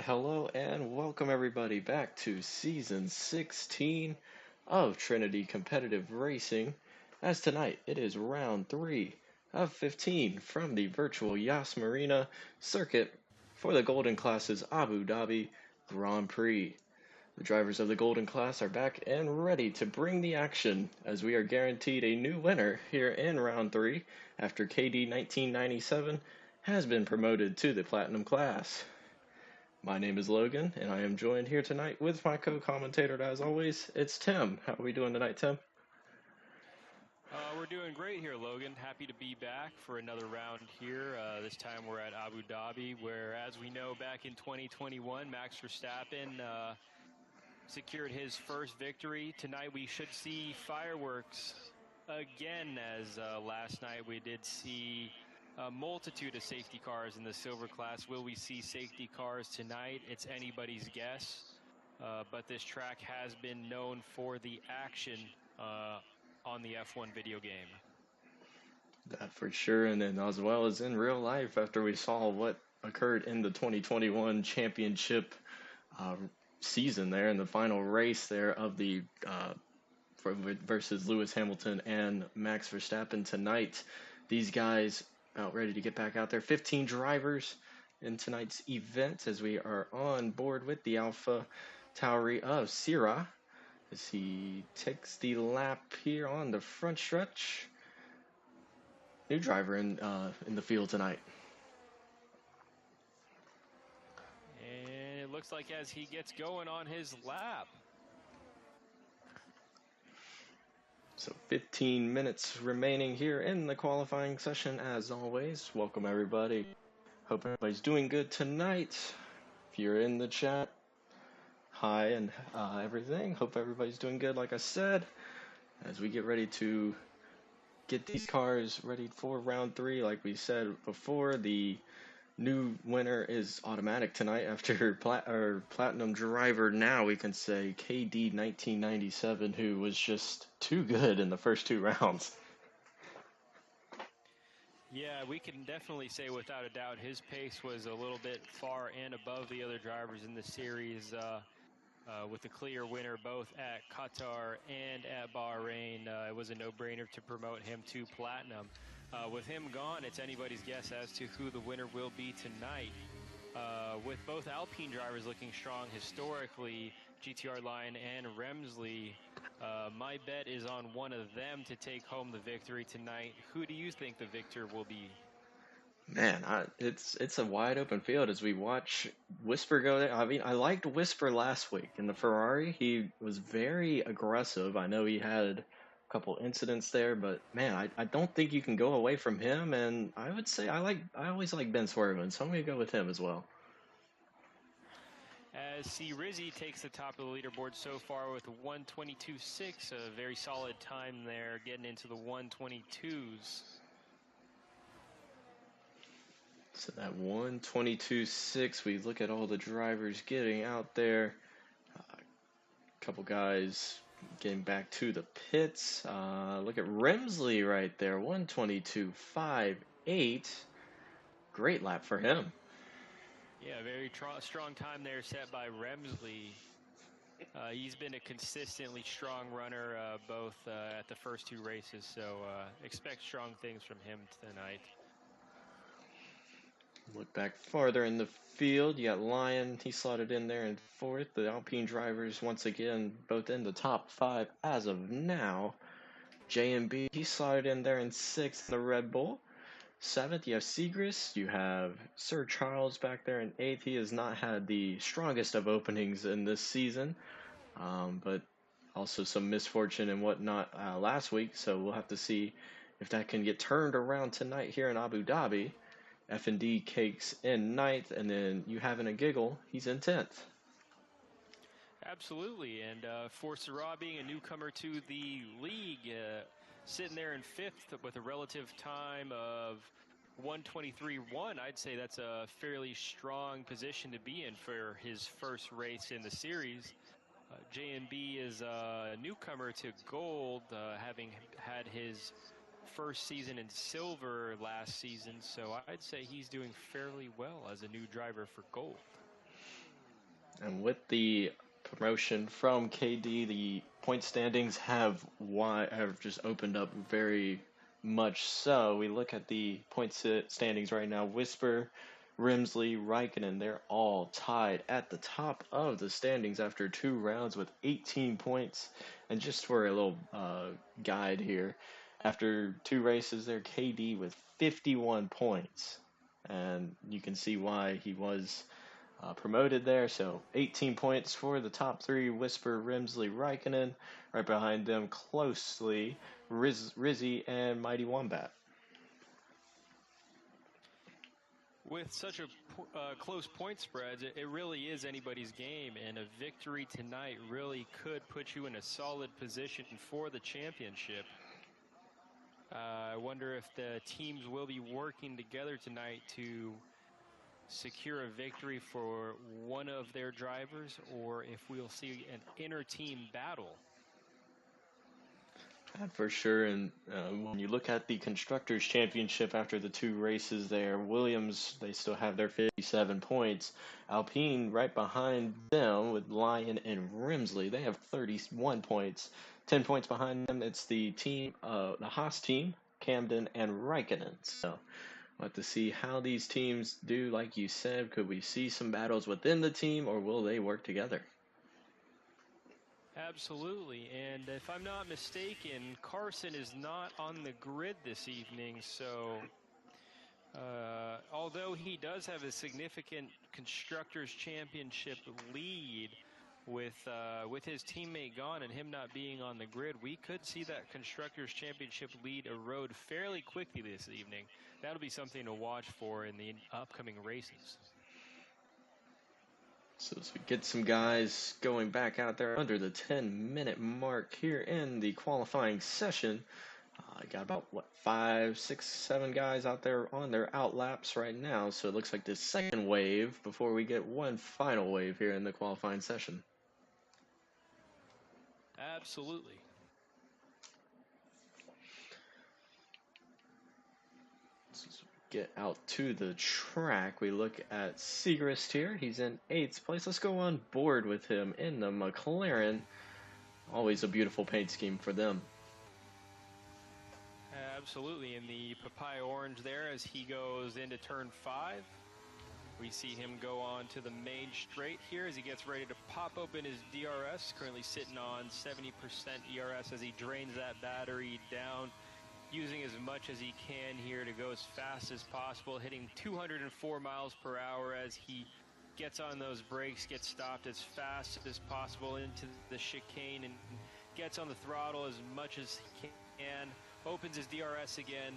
hello and welcome everybody back to season 16 of Trinity Competitive Racing. As tonight it is round 3 of 15 from the virtual Yas Marina circuit for the Golden Class's Abu Dhabi Grand Prix. The drivers of the Golden Class are back and ready to bring the action as we are guaranteed a new winner here in round 3 after KD 1997 has been promoted to the Platinum class. My name is Logan, and I am joined here tonight with my co-commentator, as always. It's Tim. How are we doing tonight, Tim? We're doing great here, Logan. Happy to be back for another round here. This time we're at Abu Dhabi, where, as we know, back in 2021, Max Verstappen secured his first victory. Tonight we should see fireworks again, as last night we did see a multitude of safety cars in the silver class. Will we see safety cars tonight? It's anybody's guess. But this track has been known for the action on the F1 video game. That for sure, and then as well as in real life, after we saw what occurred in the 2021 championship season there in the final race there of the versus Lewis Hamilton and Max Verstappen tonight. These guys out ready to get back out there. 15 drivers in tonight's event as we are on board with the Alpha Tauri of Sira as he takes the lap here on the front stretch. New driver in the field tonight. And it looks like as he gets going on his lap. So 15 minutes remaining here in the qualifying session as always. Welcome everybody. Hope everybody's doing good tonight. If you're in the chat, hi and everything. Hope everybody's doing good, like I said. As we get ready to get these cars ready for round 3, like we said before, the new winner is automatic tonight after platinum driver, now we can say KD 1997, who was just too good in the first 2 rounds. Yeah, we can definitely say without a doubt his pace was a little bit far and above the other drivers in the series, with a clear winner both at Qatar and at Bahrain. It was a no-brainer to promote him to platinum. With him gone, it's anybody's guess as to who the winner will be tonight. With both Alpine drivers looking strong historically, GTR Lion and Remsley, my bet is on one of them to take home the victory tonight. Who do you think the victor will be? Man, it's a wide open field as we watch Whisper go there. I mean, I liked Whisper last week in the Ferrari. He was very aggressive. I know he had a couple incidents there, but man, I don't think you can go away from him. And I would say I always like Ben Swerven, so I'm gonna go with him as well. As C. Rizzi takes the top of the leaderboard so far with a 1:22.6, a very solid time there, getting into the 1:22s. So that 1:22.6, we look at all the drivers getting out there. A couple guys getting back to the pits. Look at Remsley right there, 1:22.58. Great lap for him. Yeah, very strong time there set by Remsley. He's been a consistently strong runner both at the first 2 races, so expect strong things from him tonight. Look back farther in the field. You got Lyon. He slotted in there in 4th. The Alpine drivers, once again, both in the top 5 as of now. JMB, he slotted in there in 6th. The Red Bull. 7th, you have Segrist. You have Sir Charles back there in 8th. He has not had the strongest of openings in this season, but also some misfortune and whatnot last week. So we'll have to see if that can get turned around tonight here in Abu Dhabi. F&D Cakes in 9th, and then you having a giggle, he's in 10th. Absolutely, and for Sarah being a newcomer to the league, sitting there in 5th with a relative time of 1:23.1, I'd say that's a fairly strong position to be in for his first race in the series. JMB is a newcomer to gold, having had his first season in silver last season, so I'd say he's doing fairly well as a new driver for gold. And with the promotion from KD, the point standings have just opened up very much so. We look at the standings right now. Whisper, Rimsley, Raikkonen, they're all tied at the top of the standings after 2 rounds with 18 points. And just for a little guide here, after 2 races there, KD with 51 points. And you can see why he was promoted there. So 18 points for the top three: Whisper, Rimsley, Raikkonen. Right behind them, closely, Rizzy and Mighty Wombat. With such a close point spreads, it really is anybody's game, and a victory tonight really could put you in a solid position for the championship. I wonder if the teams will be working together tonight to secure a victory for one of their drivers, or if we'll see an inter-team battle. For sure, and when you look at the Constructors' Championship after the 2 races there, Williams, they still have their 57 points. Alpine right behind them with Lyon and Rimsley, they have 31 points. 10 points behind them, it's the Haas team, Camden and Raikkonen. So we'll have to see how these teams do. Like you said, could we see some battles within the team, or will they work together? Absolutely, and if I'm not mistaken, Carson is not on the grid this evening, so although he does have a significant Constructors' Championship lead with his teammate gone and him not being on the grid, we could see that Constructors' Championship lead erode fairly quickly this evening. That'll be something to watch for in the upcoming races. So as we get some guys going back out there under the 10-minute mark here in the qualifying session. I got about, 5, 6, 7 guys out there on their out laps right now. So it looks like the second wave before we get one final wave here in the qualifying session. Absolutely. Get out to the track, we look at Segrist here. He's in 8th place. Let's go on board with him in the McLaren. Always a beautiful paint scheme for them. Absolutely, in the papaya orange there as he goes into turn 5. We see him go on to the main straight here as he gets ready to pop open his DRS, currently sitting on 70% ERS as he drains that battery down, using as much as he can here to go as fast as possible, hitting 204 miles per hour as he gets on those brakes, gets stopped as fast as possible into the chicane and gets on the throttle as much as he can, opens his DRS again.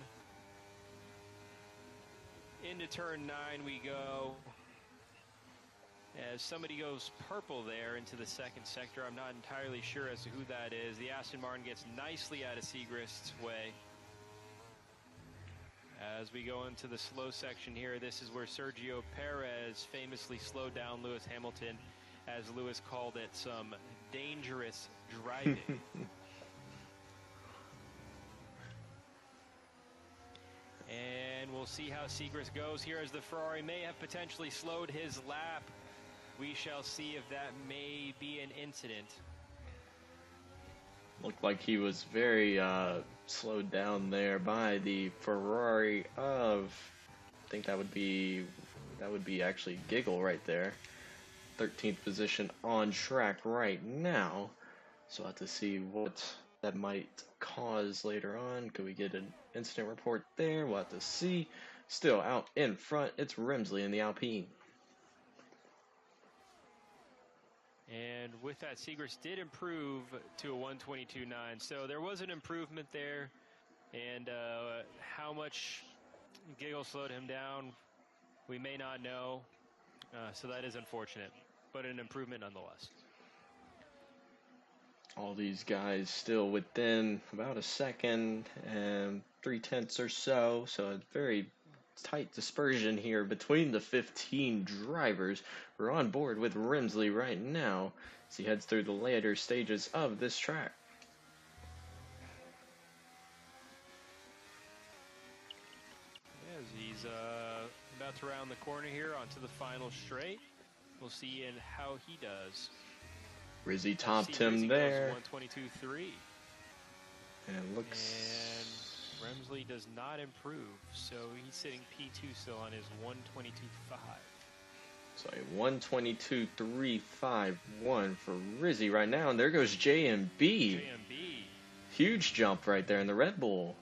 Into turn 9 we go. As somebody goes purple there into the second sector, I'm not entirely sure as to who that is. The Aston Martin gets nicely out of Segrist's way. As we go into the slow section here, this is where Sergio Perez famously slowed down Lewis Hamilton, as Lewis called it some dangerous driving. And we'll see how Segrist goes here as the Ferrari may have potentially slowed his lap. We shall see if that may be an incident. Looked like he was very slowed down there by the Ferrari of, I think that would be actually Giggle right there. 13th position on track right now. So we'll have to see what that might cause later on. Could we get an incident report there? We'll have to see. Still out in front, it's Rimsley in the Alpine. And with that, Segrist did improve to a 122.9. So there was an improvement there. And how much Giggle slowed him down, we may not know. So that is unfortunate, but an improvement nonetheless. All these guys still within about a second and 0.3 or so. So a very tight dispersion here between the 15 drivers. We're on board with Rimsley right now as he heads through the later stages of this track. As he's about to round the corner here onto the final straight. We'll see in how he does. Rizzy topped FC him Rizzy there. goes 122.3. And it looks... And Remsley does not improve, so he's sitting P2 still on his 122.5. So a 122.351 for Rizzy right now. And there goes JMB. Huge jump right there in the Red Bull.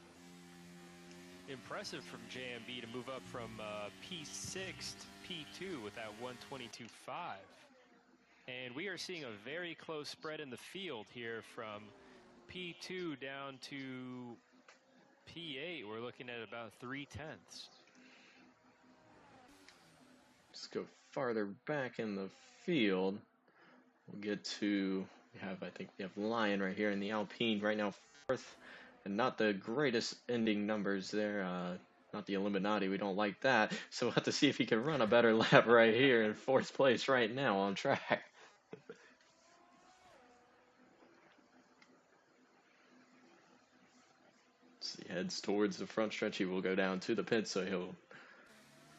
Impressive from JMB to move up from P6 to P2 with that 122.5. And we are seeing a very close spread in the field here from P2 down to P8. We're looking at about 3/10. Let's go farther back in the field. We'll get to, I think we have Lion right here in the Alpine right now, 4th. And not the greatest ending numbers there. Not the Illuminati. We don't like that. So we'll have to see if he can run a better lap right here in 4th place right now on track. As he heads towards the front stretch, he will go down to the pit, so he'll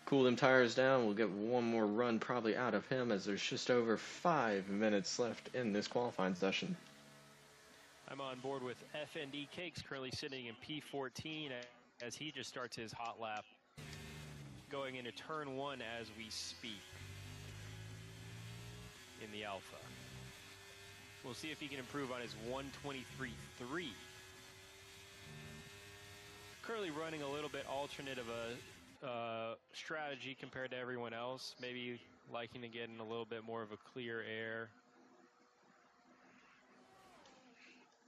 cool them tires down. We'll get one more run probably out of him as there's just over 5 minutes left in this qualifying session. I'm on board with FND Cakes, currently sitting in P14 as he just starts his hot lap, going into turn 1 as we speak in the Alpha. We'll see if he can improve on his 123.3. Currently running a little bit alternate of a strategy compared to everyone else, maybe liking to get in a little bit more of a clear air.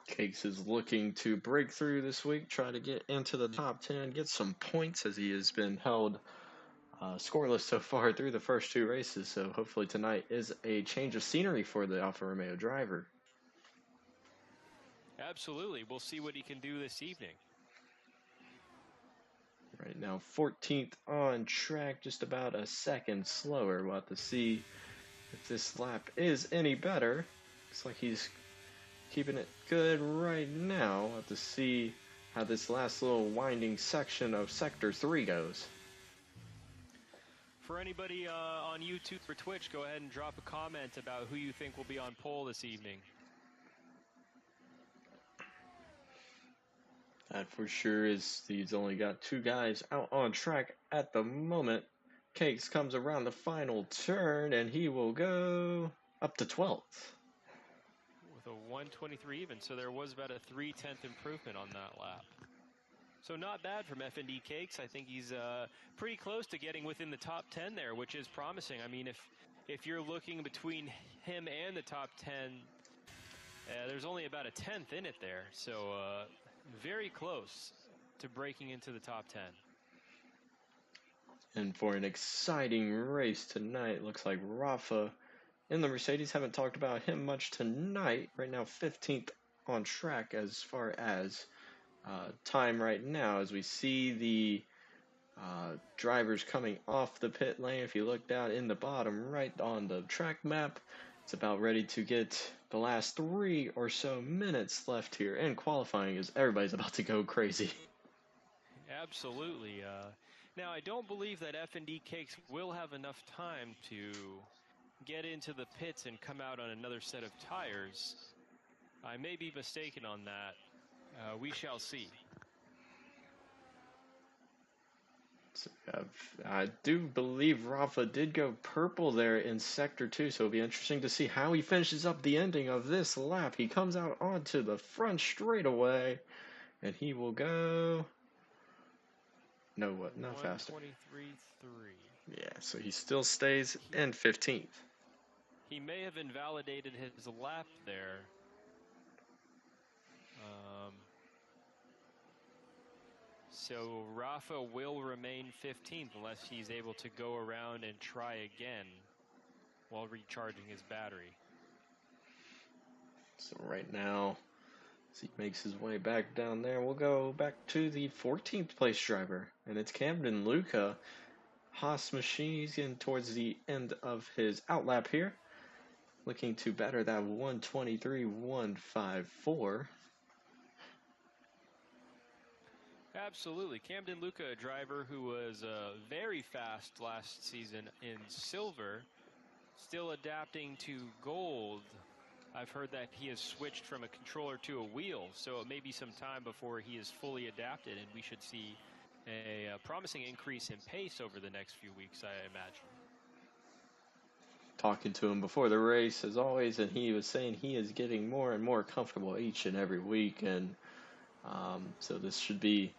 Cakes is looking to break through this week, try to get into the top 10, get some points as he has been held scoreless so far through the first 2 races. So hopefully tonight is a change of scenery for the Alfa Romeo driver. Absolutely. We'll see what he can do this evening. Right now, 14th on track, just about a second slower. We'll have to see if this lap is any better. Looks like he's keeping it good right now. We'll have to see how this last little winding section of Sector 3 goes. For anybody on YouTube or Twitch, go ahead and drop a comment about who you think will be on pole this evening. That for sure is, he's only got 2 guys out on track at the moment. Cakes comes around the final turn, and he will go up to 12th. With a 123 even, so there was about a 3/10 improvement on that lap. So not bad from FND Cakes. I think he's pretty close to getting within the top 10 there, which is promising. I mean, if you're looking between him and the top 10, there's only about a 10th in it there. So very close to breaking into the top 10. And for an exciting race tonight, looks like Rafa in the Mercedes. Haven't talked about him much tonight. Right now, 15th on track as far as time right now, as we see the drivers coming off the pit lane. If you look down in the bottom right on the track map, it's about ready to get the last 3 or so minutes left here in qualifying, as everybody's about to go crazy. Absolutely. Now, I don't believe that F&D Cakes will have enough time to get into the pits and come out on another set of tires. I may be mistaken on that. We shall see. So I do believe Rafa did go purple there in Sector 2, so it'll be interesting to see how he finishes up the ending of this lap. He comes out onto the front straightaway, and he will go... No faster. 123.3. Yeah, so he still stays in 15th. He may have invalidated his lap there. So Rafa will remain 15th unless he's able to go around and try again while recharging his battery. So right now, as he makes his way back down there, we'll go back to the 14th place driver, and it's Camden Luca. Haas machine, he's getting towards the end of his outlap here, looking to better that 123.154. Absolutely. Camden Luca, a driver who was very fast last season in silver, Still adapting to gold. I've heard that he has switched from a controller to a wheel, so it may be some time before he is fully adapted, and we should see a promising increase in pace over the next few weeks, I imagine. Talking to him before the race, as always, and he was saying he is getting more and more comfortable each and every week, and so this should be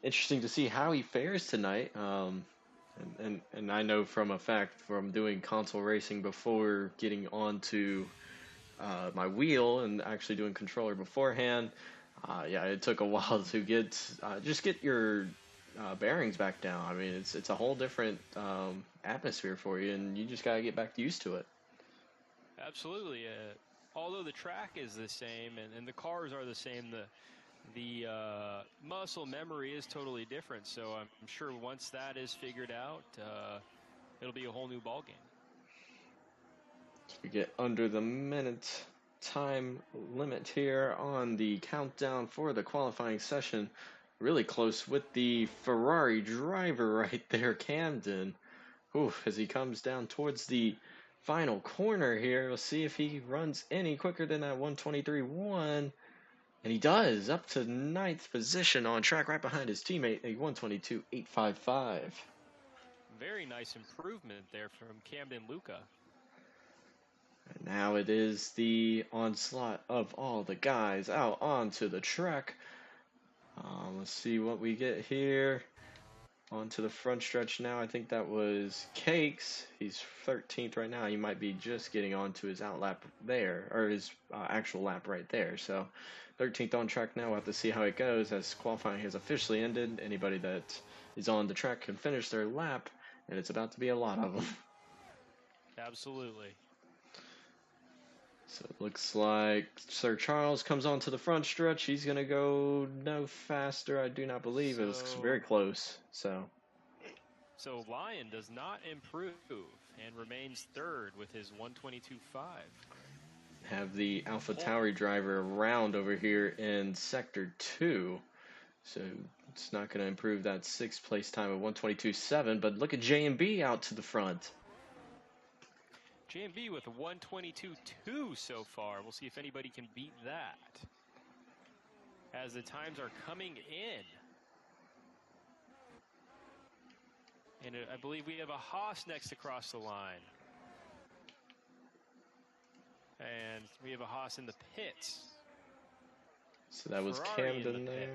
interesting to see how he fares tonight. And I know from a fact from doing console racing before getting onto my wheel and actually doing controller beforehand. Yeah, it took a while to get your bearings back down. I mean, it's a whole different atmosphere for you, and you just gotta get back used to it. Absolutely. Although the track is the same and the cars are the same, the muscle memory is totally different. So I'm sure once that is figured out, it'll be a whole new ballgame. We get under the minute time limit here on the countdown for the qualifying session. Really close with the Ferrari driver right there, Camden. Oof, as he comes down towards the final corner here. We'll see if he runs any quicker than that 123.1. And he does, up to ninth position on track right behind his teammate, a 122.855. Very nice improvement there from Camden Luca. And now it is the onslaught of all the guys out onto the track. Let's see what we get here. Onto the front stretch now. I think that was Cakes. He's 13th right now. He might be just getting onto his outlap there, or his actual lap right there. So 13th on track now. We'll have to see how it goes as qualifying has officially ended. Anybody that is on the track can finish their lap, and it's about to be a lot of them. Absolutely. So it looks like Sir Charles comes onto the front stretch. He's going to go no faster, I do not believe. It was very close. So Lion does not improve and remains third with his 122.5. Have the Alpha Tauri driver around over here in Sector 2. So it's not going to improve that sixth place time of 122.7. But look at J&B out to the front. J&B with a 122.2 so far. We'll see if anybody can beat that as the times are coming in. And I believe we have a Haas next across the line. And we have a Haas in the pits. So that was Ferrari Camden there.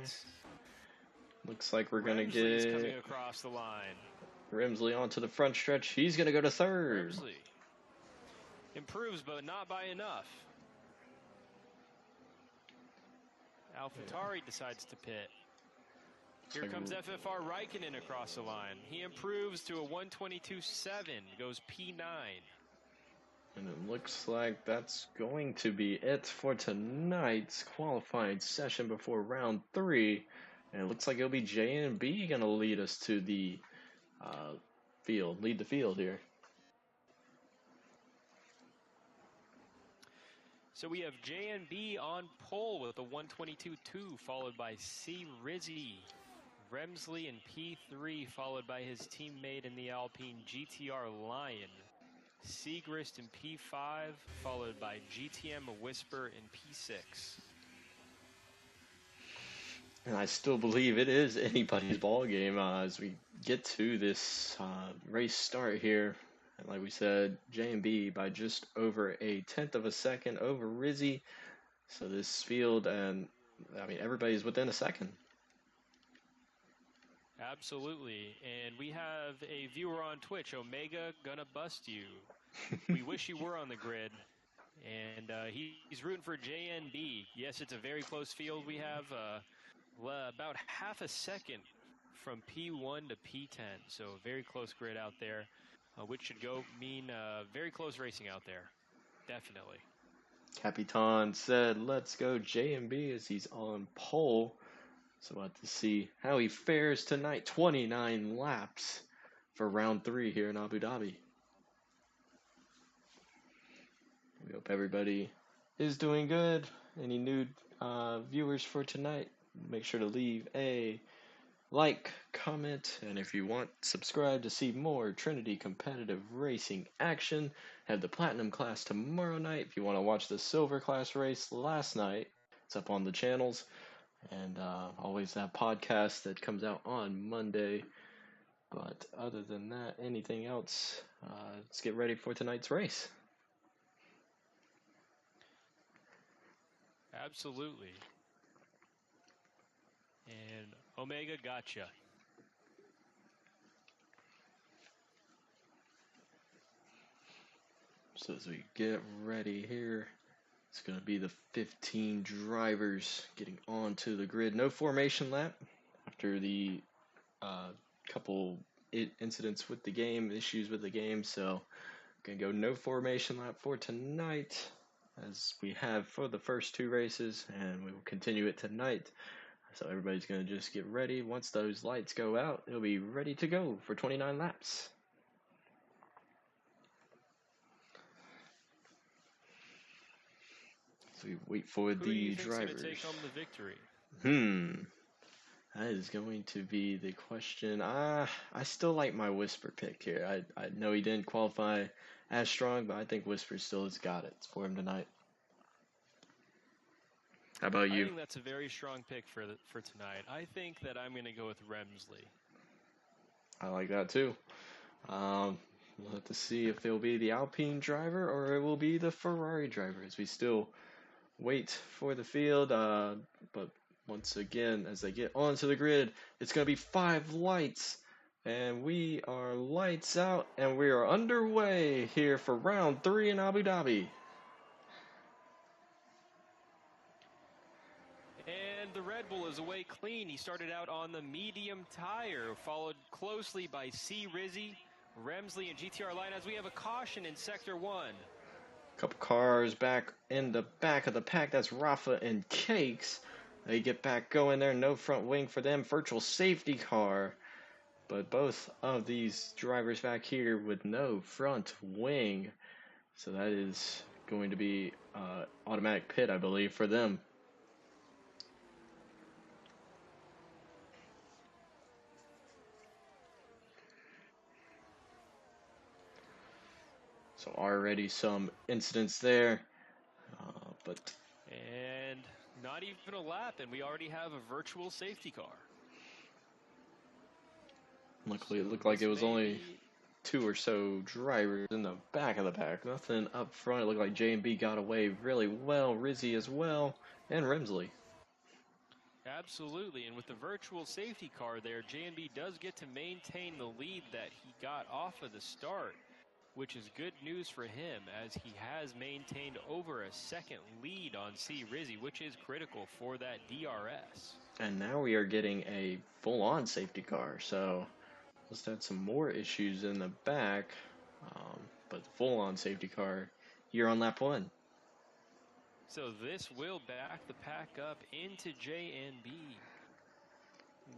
Looks like we're going to get coming across the line. Rimsley onto the front stretch. He's going to go to third. Rimsley improves, but not by enough. AlphaTauri decides to pit. Here comes FFR Raikkonen across the line. He improves to a 122.7, goes P9. And it looks like that's going to be it for tonight's qualifying session before round 3. And it looks like it'll be J&B going to lead us to the lead the field here. So we have J&B on pole with a 122.2, followed by C. Rizzi. Remsley in P3, followed by his teammate in the Alpine GTR Lion. Segrist in P5, followed by GTM Whisper in P6. And I still believe it is anybody's ball game as we get to this race start here. And like we said, J&B by just over a tenth of a second over Rizzi. So this field, and I mean, everybody's within a second. Absolutely. And we have a viewer on Twitch, Omega Gonna Bust You. We wish you were on the grid. And he's rooting for JNB. Yes, it's a very close field. We have about half a second from P1 to P10. So a very close grid out there, which should mean very close racing out there. Definitely. Capitan said, let's go JMB as he's on pole. So we'll have to see how he fares tonight. 29 laps for round 3 here in Abu Dhabi. We hope everybody is doing good. Any new viewers for tonight, make sure to leave a like, comment, and if you want, subscribe to see more Trinity Competitive Racing action. Have the Platinum class tomorrow night. If you want to watch the Silver class race last night, it's up on the channels. And always that podcast that comes out on Monday. But other than that, anything else? Let's get ready for tonight's race. Absolutely. And Omega gotcha. So as we get ready here, it's going to be the 15 drivers getting onto the grid. No formation lap after the couple incidents with the game, issues with the game. So going to go no formation lap for tonight, as we have for the first two races, and we will continue it tonight. So everybody's going to just get ready. Once those lights go out, it'll be ready to go for 29 laps. So we wait for Who do you the think's drivers. going to take home the victory? That is going to be the question. I still like my Whisper pick here. I know he didn't qualify as strong, but I think Whisper still has got it for him tonight. How about you? I think that's a very strong pick for tonight. I think that I'm going to go with Remsley. I like that too. We'll have to see if it'll be the Alpine driver or it will be the Ferrari driver as we still wait for the field. But once again, as they get onto the grid, it's going to be 5 lights. And we are lights out, and we are underway here for round 3 in Abu Dhabi. And the Red Bull is away clean. He started out on the medium tire, followed closely by C. Rizzi, Remsley, and GTR line as we have a caution in Sector 1. Couple cars back in the back of the pack. That's Rafa and Cakes. They get back going there. No front wing for them. Virtual safety car. But both of these drivers back here with no front wing. So that is going to be automatic pit, I believe, for them. So already some incidents there. And not even a lap, and we already have a virtual safety car. Luckily, it looked like it was only 2 or so drivers in the back of the pack. Nothing up front. It looked like J&B got away really well. Rizzi as well, and Remsley. Absolutely, and with the virtual safety car there, J&B does get to maintain the lead that he got off of the start, which is good news for him as he has maintained over a second lead on C. Rizzi, which is critical for that DRS. And now we are getting a full-on safety car, so let's had some more issues in the back, but the full-on safety car here on lap 1. So this will back the pack up into J&B.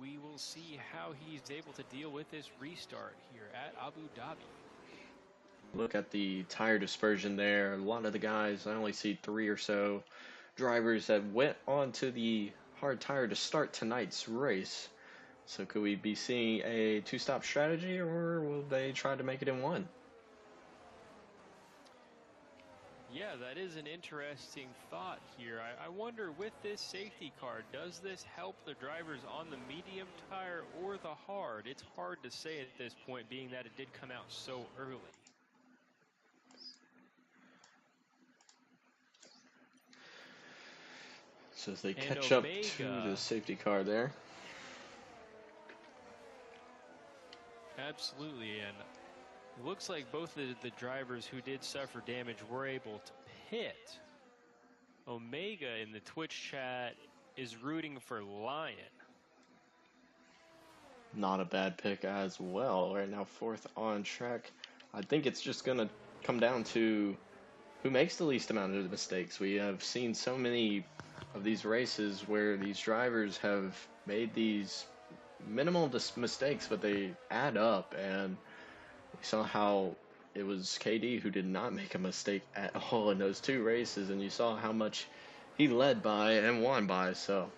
We will see how he's able to deal with this restart here at Abu Dhabi. Look at the tire dispersion there. A lot of the guys, I only see 3 or so drivers that went onto the hard tire to start tonight's race. So could we be seeing a 2-stop strategy, or will they try to make it in 1? Yeah, that is an interesting thought here. I wonder, with this safety car, does this help the drivers on the medium tire or the hard? It's hard to say at this point, being that it did come out so early. So as they catch up to the safety car there. Absolutely, and it looks like both the drivers who did suffer damage were able to pit. Omega in the Twitch chat is rooting for Lion. Not a bad pick as well. Right now, 4th on track. I think it's just going to come down to who makes the least amount of mistakes. We have seen so many of these races where these drivers have made these minimal mistakes, but they add up, and we saw how it was KD who did not make a mistake at all in those 2 races, and you saw how much he led by and won by. So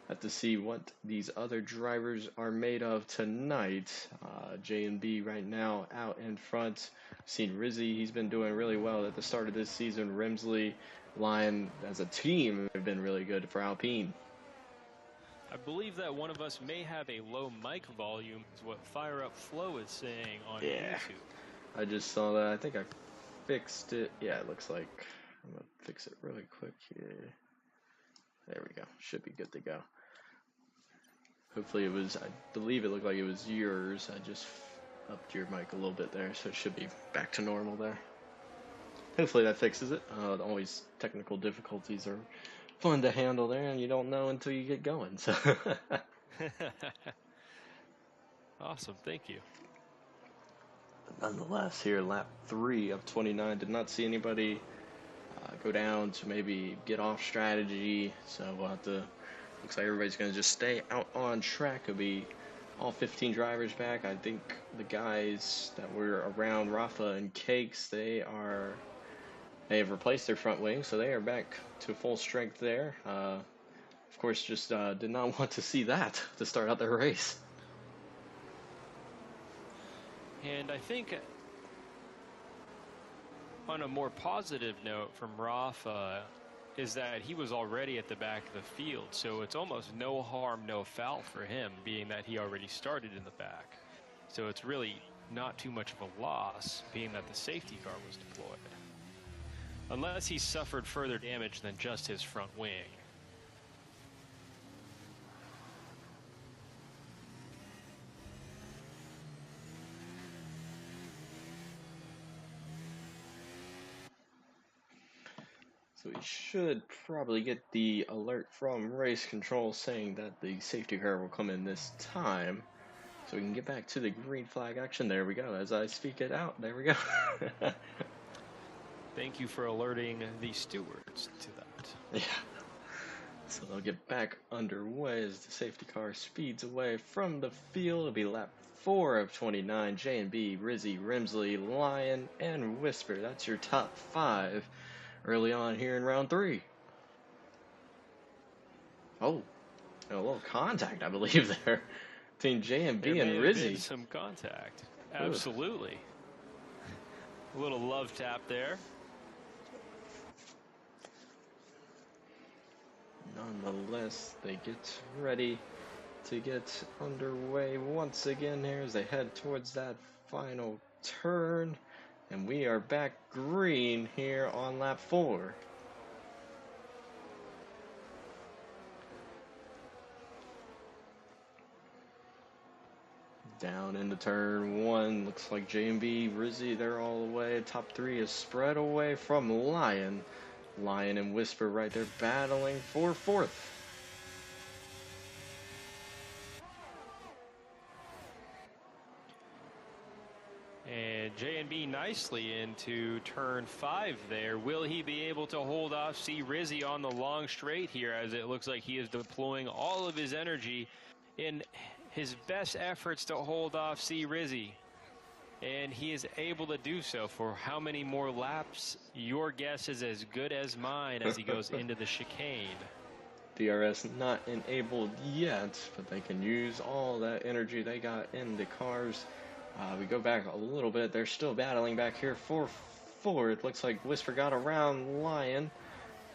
Have to see what these other drivers are made of tonight. J&B right now out in front. Seen Rizzy, he's been doing really well at the start of this season. Rimsley, Lion as a team have been really good for Alpine. I believe that one of us may have a low mic volume, is what Fire Up Flow is saying on YouTube. I just saw that. I think I fixed it. Yeah, it looks like I'm going to fix it really quick here. There we go. Should be good to go. Hopefully it was, I believe it looked like it was yours. I just upped your mic a little bit there, so it should be back to normal there. Hopefully that fixes it. Always technical difficulties are fun to handle there, and you don't know until you get going. So Awesome, thank you. Nonetheless, here lap 3 of 29. Did not see anybody go down to maybe get off strategy. So we'll have to. Looks like everybody's going to just stay out on track. It'll be all 15 drivers back. I think the guys that were around Rafa and Cakes, they have replaced their front wing, so they are back to full strength there. Of course, just did not want to see that to start out the race. And I think on a more positive note from Rafa is that he was already at the back of the field, so it's almost no harm, no foul for him, being that he already started in the back. So it's really not too much of a loss, being that the safety car was deployed. Unless he suffered further damage than just his front wing. So we should probably get the alert from race control saying that the safety car will come in this time. So we can get back to the green flag action. There we go. As I speak it out, there we go. Thank you for alerting the stewards to that. Yeah. So they'll get back underway as the safety car speeds away from the field. It'll be lap 4 of 29. J&B, Rizzy, Rimsley, Lion, and Whisper. That's your top 5 early on here in round 3. Oh, a little contact, I believe, there between J&B and Rizzy. Some contact. Absolutely. A little love tap there. Nonetheless, they get ready to get underway once again here as they head towards that final turn. And we are back green here on lap 4. Down into turn 1, looks like J&B, Rizzy, they're all the way. Top 3 is spread away from Lion. Lion and Whisper right there battling for 4th. And J&B nicely into turn 5 there. Will he be able to hold off C. Rizzy on the long straight here, as it looks like he is deploying all of his energy in his best efforts to hold off C. Rizzy? And he is able to do so for how many more laps? Your guess is as good as mine as he goes into the chicane. DRS not enabled yet, but they can use all that energy they got in the cars. We go back a little bit. They're still battling back here for 4th. Looks like Whisper got around Lion.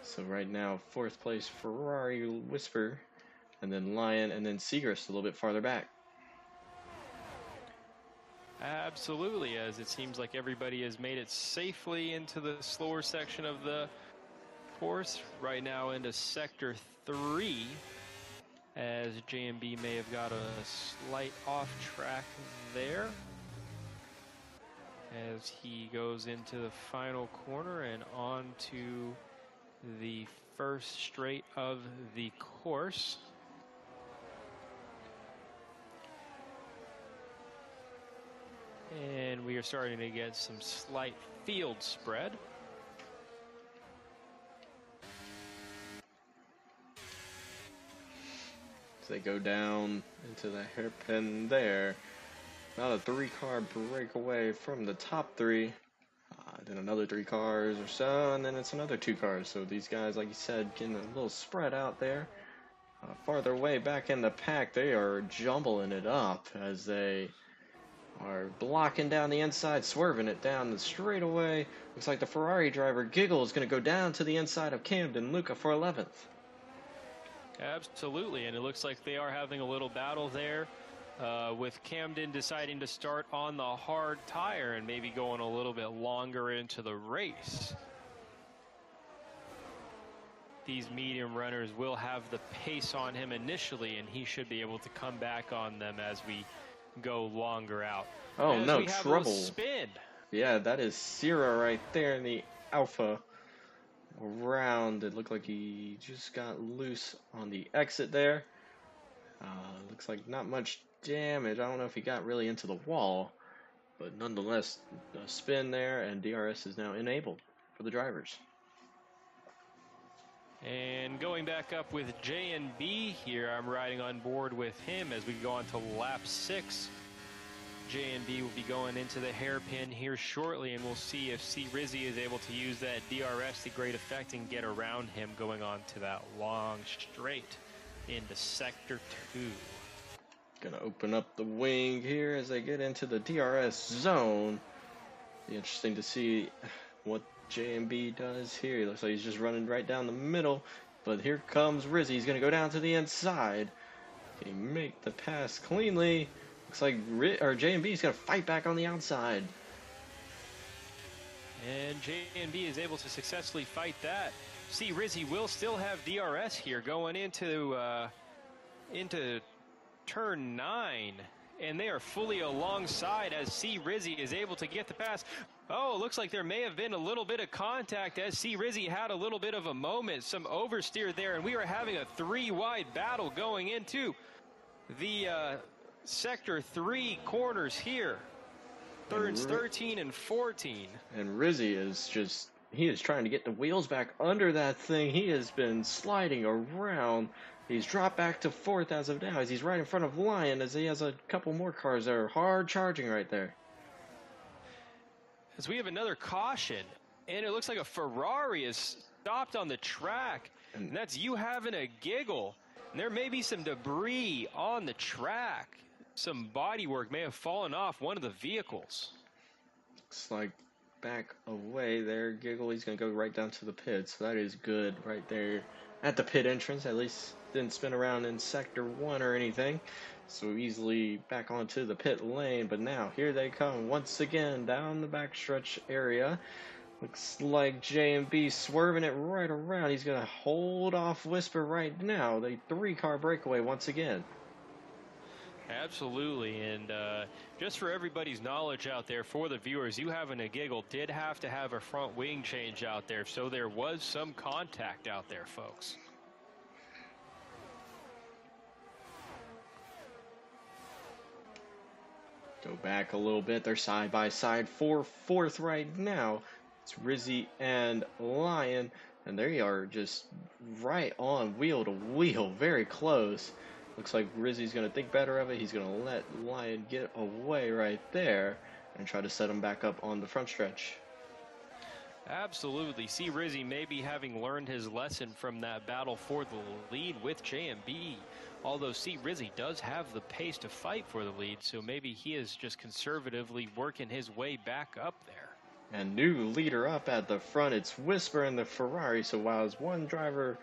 So right now, 4th place Ferrari, Whisper, and then Lion, and then Segrist a little bit farther back. Absolutely, as it seems like everybody has made it safely into the slower section of the course. Right now into sector 3, as J&B may have got a slight off track there, as he goes into the final corner and on to the first straight of the course. And we are starting to get some slight field spread. So they go down into the hairpin there. About a 3-car breakaway from the top 3. Then another 3 cars or so, and then it's another 2 cars. So these guys, like you said, getting a little spread out there. Farther away back in the pack, they are jumbling it up as they are blocking down the inside, swerving it down the straightaway. Looks like the Ferrari driver Giggle is going to go down to the inside of Camden Luca for 11th. Absolutely, and it looks like they are having a little battle there with Camden deciding to start on the hard tire and maybe going a little bit longer into the race. These medium runners will have the pace on him initially, and he should be able to come back on them as we go longer out. Oh, as no, we have trouble. A spin. Yeah, that is Sierra right there in the Alpha. Around, it looked like he just got loose on the exit there. Looks like not much damage. I don't know if he got really into the wall, but nonetheless, a spin there, and DRS is now enabled for the drivers. And going back up with J&B here, I'm riding on board with him as we go on to lap 6. J&B will be going into the hairpin here shortly, and we'll see if C. Rizzi is able to use that DRS to great effect and get around him going on to that long straight into Sector 2. Gonna open up the wing here as they get into the DRS zone. Be interesting to see what J&B does here. He looks like he's just running right down the middle, but here comes Rizzi. He's gonna go down to the inside. Can he make the pass cleanly? Looks like J&B is going to fight back on the outside. And J&B is able to successfully fight that. C. Rizzi will still have DRS here going into turn 9. And they are fully alongside as C. Rizzi is able to get the pass. Oh, it looks like there may have been a little bit of contact as C. Rizzi had a little bit of a moment, some oversteer there, and we are having a 3-wide battle going into the Sector 3 corners here. Thirds 13 and 14. And Rizzi is trying to get the wheels back under that thing. He has been sliding around. He's dropped back to 4th as of now as he's right in front of Lion as he has a couple more cars that are hard charging right there. As we have another caution, and it looks like a Ferrari is stopped on the track, and that's you having a giggle. And there may be some debris on the track. Some bodywork may have fallen off one of the vehicles. Looks like back away there, Giggle. He's going to go right down to the pit, so that is good right there at the pit entrance. At least didn't spin around in Sector 1 or anything. So easily back onto the pit lane, but now here they come once again down the backstretch area. Looks like J&B swerving it right around. He's going to hold off Whisper right now. The 3-car breakaway once again. Absolutely, and just for everybody's knowledge out there, for the viewers, you having a giggle did have to have a front wing change out there, so there was some contact out there, folks. Go back a little bit. They're side by side for 4th right now. It's Rizzi and Lion, and they are just right on wheel to wheel, very close. Looks like Rizzi's going to think better of it. He's going to let Lion get away right there and try to set him back up on the front stretch. Absolutely. C. Rizzi maybe having learned his lesson from that battle for the lead with J&B. Although C. Rizzi does have the pace to fight for the lead, so maybe he is just conservatively working his way back up there. And new leader up at the front, it's Whisper in the Ferrari. So while as one driver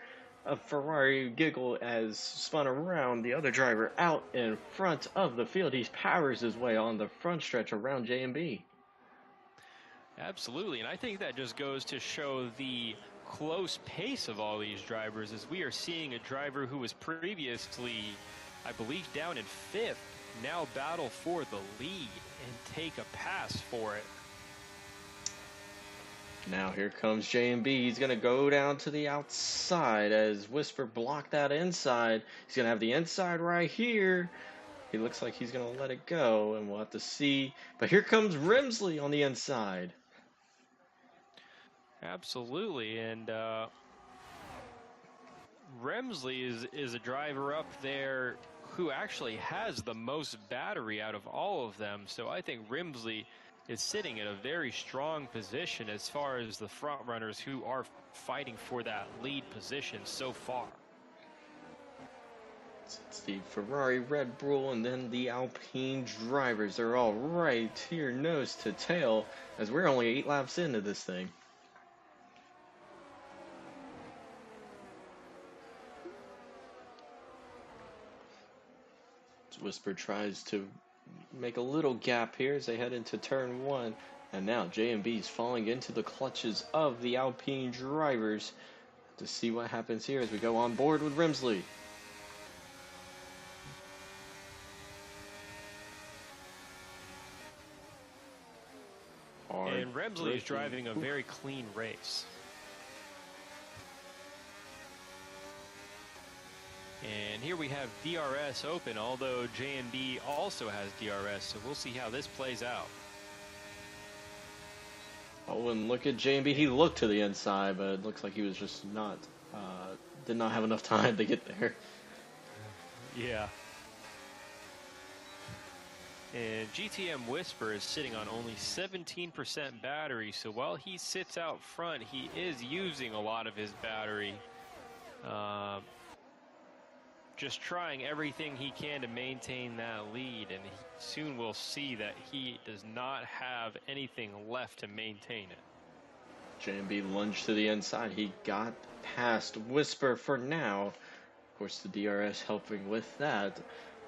of Ferrari Giggle has spun around, the other driver out in front of the field, he powers his way on the front stretch around J&B. Absolutely, and I think that just goes to show the close pace of all these drivers, as we are seeing a driver who was previously, I believe, down in 5th, now battle for the lead and take a pass for it. Now here comes J&B. He's going to go down to the outside as Whisper blocked that inside. He's going to have the inside right here. He looks like he's going to let it go, and we'll have to see. But here comes Rimsley on the inside. Absolutely, and Remsley is a driver up there who actually has the most battery out of all of them. So I think Rimsley is sitting in a very strong position as far as the front runners who are fighting for that lead position so far. It's the Ferrari, Red Bull, and then the Alpine drivers. They're all right here, nose to tail, as we're only 8 laps into this thing. Whisper tries to make a little gap here as they head into turn 1. And now J&B is falling into the clutches of the Alpine drivers. To see what happens here as we go on board with Rimsley. And Remsley is driving a very clean race. And here we have DRS open, although J&B also has DRS, so we'll see how this plays out. Oh, and look at J&B. He looked to the inside, but it looks like he was just not, did not have enough time to get there. Yeah. And GTM Whisper is sitting on only 17% battery, so while he sits out front, he is using a lot of his battery. Just trying everything he can to maintain that lead, and soon we'll see that he does not have anything left to maintain it. J&B lunged to the inside. He got past Whisper for now. Of course, the DRS helping with that.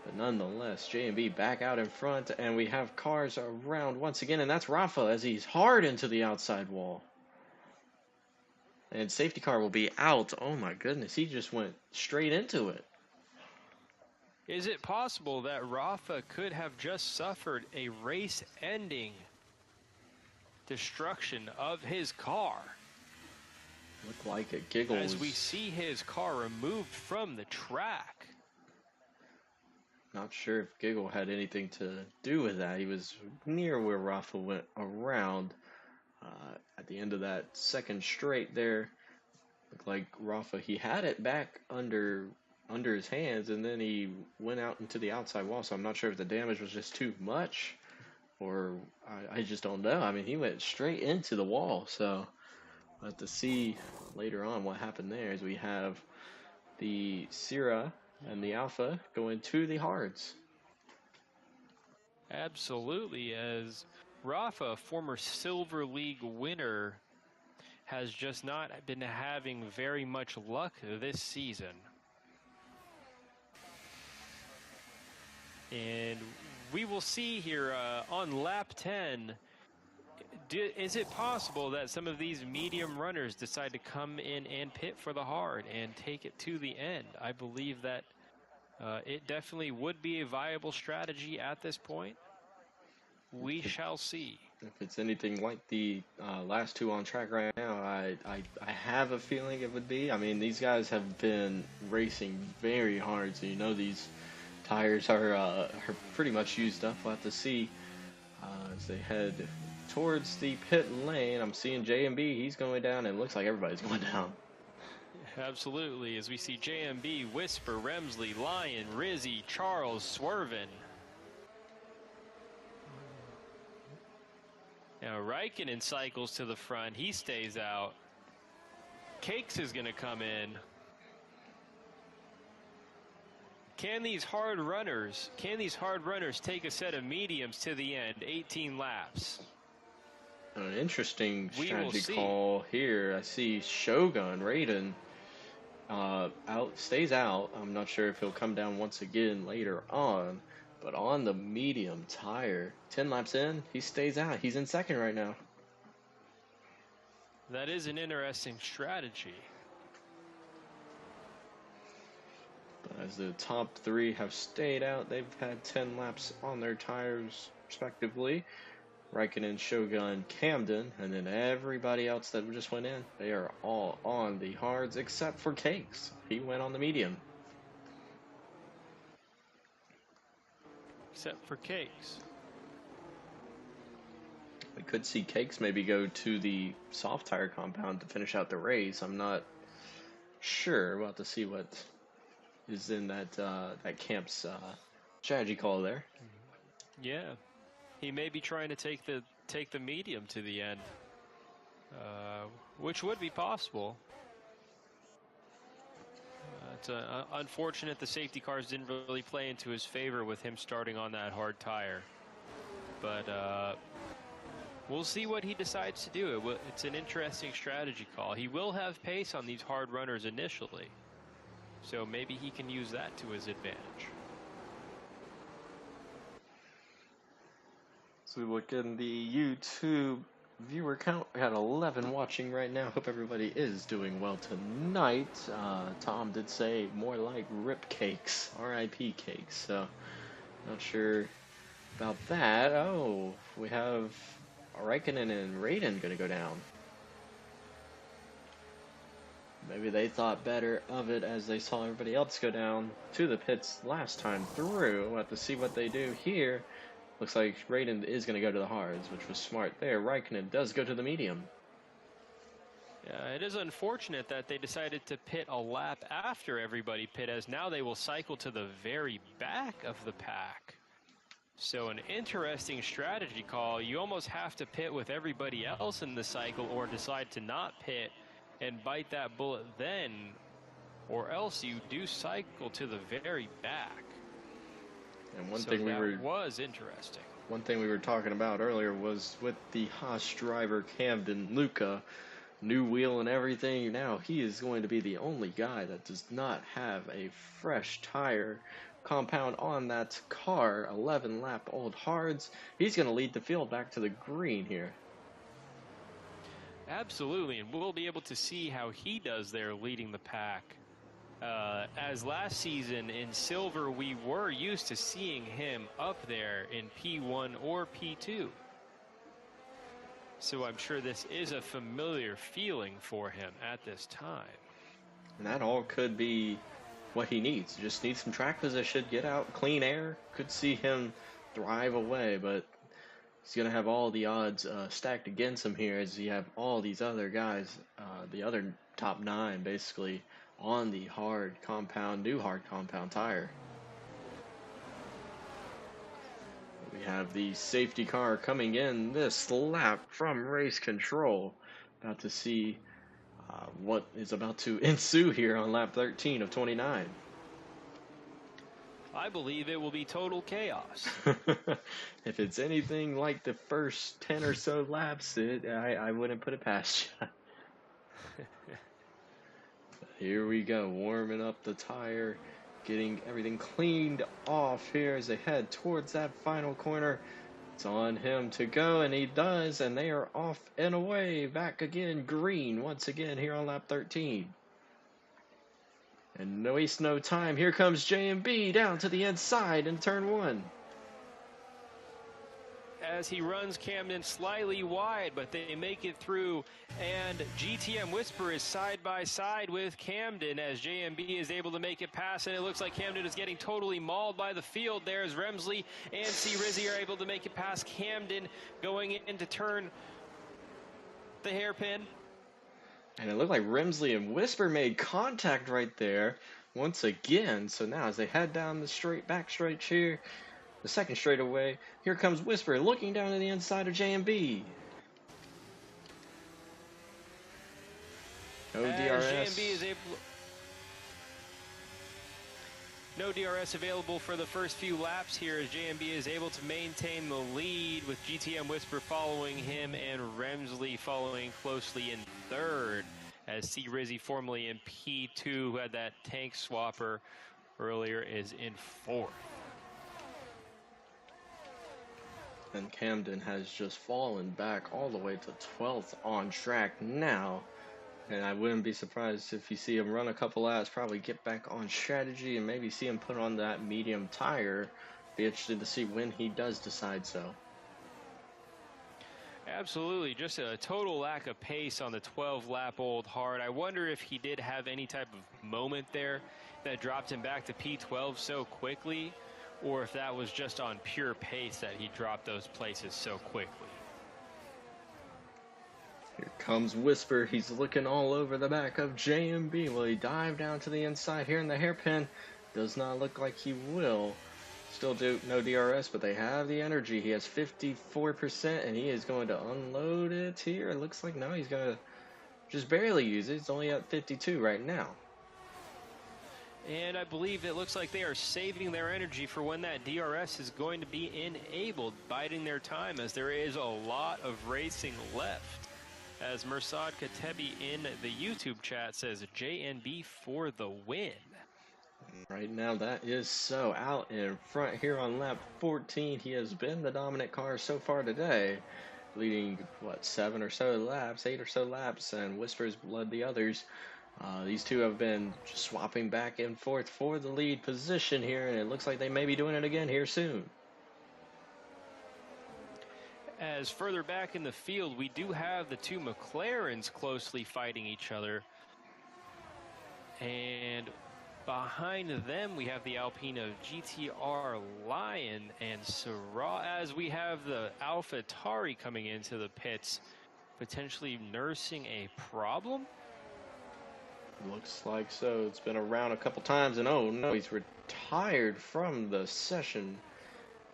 But nonetheless, J&B back out in front, and we have cars around once again, and that's Rafa as he's hard into the outside wall. And safety car will be out. Oh my goodness, he just went straight into it. Is it possible that Rafa could have just suffered a race-ending destruction of his car? Looked like it. Giggles. As we see his car removed from the track. Not sure if Giggle had anything to do with that. He was near where Rafa went around. At the end of that second straight there, looked like Rafa, he had it back under his hands, and then he went out into the outside wall. So I'm not sure if the damage was just too much, or I just don't know. I mean, he went straight into the wall. So we'll have to see later on what happened there, as we have the Sierra and the Alpha going to the hards. Absolutely, as Rafa, former Silver League winner, has just not been having very much luck this season. And we will see here on lap 10, is it possible that some of these medium runners decide to come in and pit for the hard and take it to the end? I believe that it definitely would be a viable strategy at this point. We shall see. If it's anything like the last two on track right now, I have a feeling it would be. I mean, these guys have been racing very hard, so you know these tires are pretty much used up. We'll have to see as they head towards the pit lane. I'm seeing J&B. He's going down, and it looks like everybody's going down. Absolutely, as we see J&B, Whisper, Remsley, Lion, Rizzy, Charles swerving. Now Raikkonen cycles to the front. He stays out. Cakes is going to come in. Can these hard runners take a set of mediums to the end? 18 laps. An interesting strategy call here. I see Shogun Raiden stays out. I'm not sure if he'll come down once again later on, but on the medium tire, 10 laps in, he stays out. He's in second right now. That is an interesting strategy. But as the top three have stayed out, they've had 10 laps on their tires respectively. Raikkonen, Shogun, Camden, and then everybody else that just went in, they are all on the hards except for Cakes. He went on the medium. Except for Cakes. We could see Cakes maybe go to the soft tire compound to finish out the race. I'm not sure. We'll have to see what is in that camp's strategy call there. Yeah. He may be trying to take the medium to the end, which would be possible. It's unfortunate the safety cars didn't really play into his favor with him starting on that hard tire. But we'll see what he decides to do. It's an interesting strategy call. He will have pace on these hard runners initially, so maybe he can use that to his advantage. So we look in the YouTube viewer count. We had 11 watching right now. Hope everybody is doing well tonight. Tom did say more like rip cakes, RIP cakes. So not sure about that. Oh, we have Raikkonen and Raiden gonna go down. Maybe they thought better of it as they saw everybody else go down to the pits last time through. We'll have to see what they do here. Looks like Raiden is going to go to the hards, which was smart there. Raikkonen does go to the medium. Yeah, it is unfortunate that they decided to pit a lap after everybody pit, as now they will cycle to the very back of the pack. So an interesting strategy call. You almost have to pit with everybody else in the cycle, or decide to not pit and bite that bullet then, or else you do cycle to the very back. And one thing was interesting. One thing we were talking about earlier was with the Haas driver Camden Luca, new wheel and everything. Now he is going to be the only guy that does not have a fresh tire compound on that car. 11 lap old hards. He's going to lead the field back to the green here. Absolutely, and we'll be able to see how he does there leading the pack. As last season in silver, we were used to seeing him up there in P1 or P2. So I'm sure this is a familiar feeling for him at this time. And that all could be what he needs. Just needs some track position, get out, clean air. Could see him drive away, but he's going to have all the odds stacked against him here, as you have all these other guys, the other top 9 basically, on the new hard compound tire. We have the safety car coming in this lap from race control. About to see what is about to ensue here on lap 13 of 29. I believe it will be total chaos. If it's anything like the first 10 or so laps, I wouldn't put it past you. Here we go, warming up the tire, getting everything cleaned off here as they head towards that final corner. It's on him to go, and he does, and they are off and away. Back again, green once again here on lap 13. And no waste no time, here comes J&B down to the inside in turn 1. As he runs Camden slightly wide, but they make it through, and GTM Whisper is side by side with Camden as JMB is able to make it past, and it looks like Camden is getting totally mauled by the field there as Remsley and C. Rizzi are able to make it past Camden going into turn the hairpin. And it looked like Remsley and Whisper made contact right there once again. So now as they head down the back straight here, the second straightaway, here comes Whisper looking down to the inside of JMB. No DRS. JMB is able. No DRS available for the first few laps here, as JMB is able to maintain the lead with GTM Whisper following him and Remsley following closely in third, as C. Rizzi, formerly in P2, who had that tank swapper earlier, is in fourth. And Camden has just fallen back all the way to 12th on track now. And I wouldn't be surprised if you see him run a couple laps, probably get back on strategy, and maybe see him put on that medium tire. Be interested to see when he does decide so. Absolutely, just a total lack of pace on the 12-lap-old hard. I wonder if he did have any type of moment there that dropped him back to P12 so quickly, or if that was just on pure pace that he dropped those places so quickly. Here comes Whisper. He's looking all over the back of JMB. Will he dive down to the inside here in the hairpin? Does not look like he will. Still no DRS, but they have the energy. He has 54%, and he is going to unload it here. It looks like no, he's going to just barely use it. It's only at 52 right now. And I believe it looks like they are saving their energy for when that DRS is going to be enabled, biding their time, as there is a lot of racing left. As Mirsad Katebi in the YouTube chat says, JNB for the win. Right now, that is so. Out in front here on lap 14, he has been the dominant car so far today, leading, what, 7 or so laps, 8 or so laps, and Whisper's led the others. These two have been swapping back and forth for the lead position here, and it looks like they may be doing it again here soon. As further back in the field, we do have the two McLarens closely fighting each other. And behind them, we have the Alpine of GTR Lion and Syrah, as we have the AlphaTauri coming into the pits, potentially nursing a problem. Looks like so. It's been around a couple times, and oh no, he's retired from the session.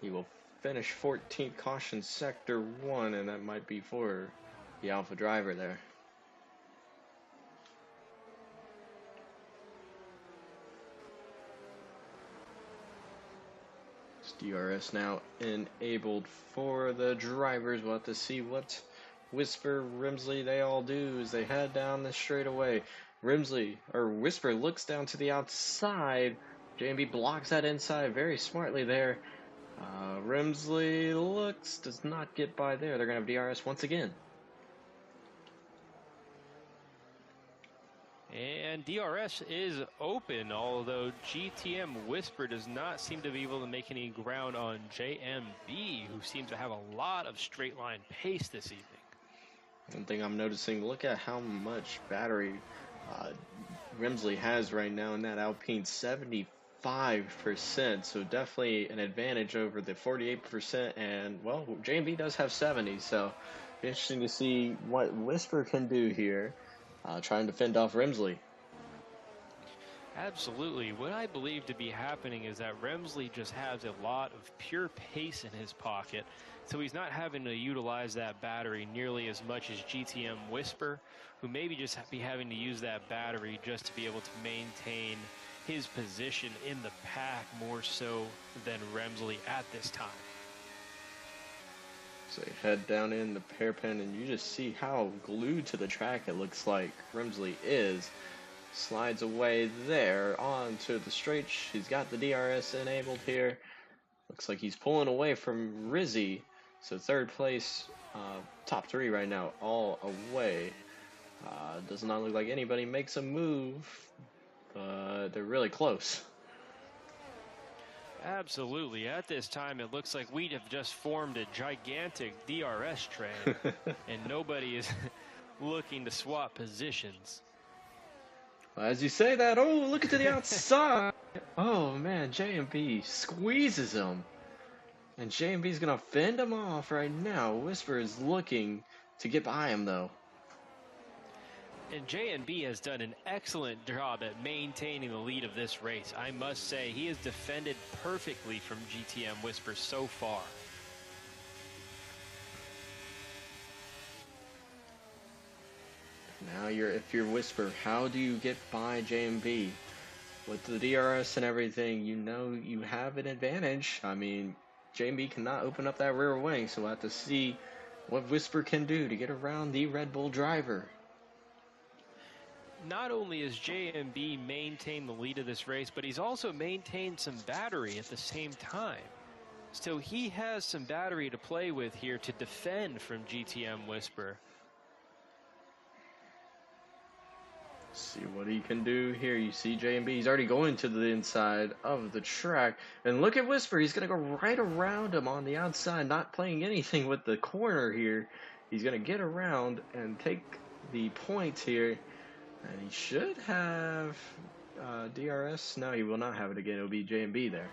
He will finish 14th, caution sector 1, and that might be for the Alpha driver there. DRS now enabled for the drivers. We'll have to see what Whisper, Rimsley, they all do as they head down the straightaway. Whisper looks down to the outside. JMB blocks that inside very smartly there. Rimsley does not get by there. They're going to have DRS once again. And DRS is open, although GTM Whisper does not seem to be able to make any ground on JMB, who seems to have a lot of straight line pace this evening. One thing I'm noticing, look at how much battery Rimsley has right now in that Alpine, 75%, so definitely an advantage over the 48%, and well, JMB does have 70, so interesting to see what Whisper can do here. Trying to fend off Rimsley. Absolutely. What I believe to be happening is that Rimsley just has a lot of pure pace in his pocket, so he's not having to utilize that battery nearly as much as GTM Whisper, who maybe just be having to use that battery just to be able to maintain his position in the pack more so than Rimsley at this time. So you head down in the hairpin, and you just see how glued to the track it looks like Rimsley is. Slides away there onto the straight. He's got the DRS enabled here. Looks like he's pulling away from Rizzy. So third place, top 3 right now, all away. Does not look like anybody makes a move, but they're really close. Absolutely. At this time, it looks like we have just formed a gigantic DRS train, and nobody is looking to swap positions. As you say that, oh, look to the outside. Oh, man, JMB squeezes him. And JMB's going to fend him off right now. Whisper is looking to get by him, though. And JNB has done an excellent job at maintaining the lead of this race. I must say, he has defended perfectly from GTM Whisper so far. Now if you're Whisper, how do you get by JMB? With the DRS and everything, you know you have an advantage. I mean, JMB cannot open up that rear wing, so we'll have to see what Whisper can do to get around the Red Bull driver. Not only has JMB maintained the lead of this race, but he's also maintained some battery at the same time. So he has some battery to play with here to defend from GTM Whisper. See what he can do here. You see JMB, he's already going to the inside of the track. And look at Whisper, he's going to go right around him on the outside, not playing anything with the corner here. He's going to get around and take the points here. And he should have DRS. No, he will not have it again. It'll be JMB there.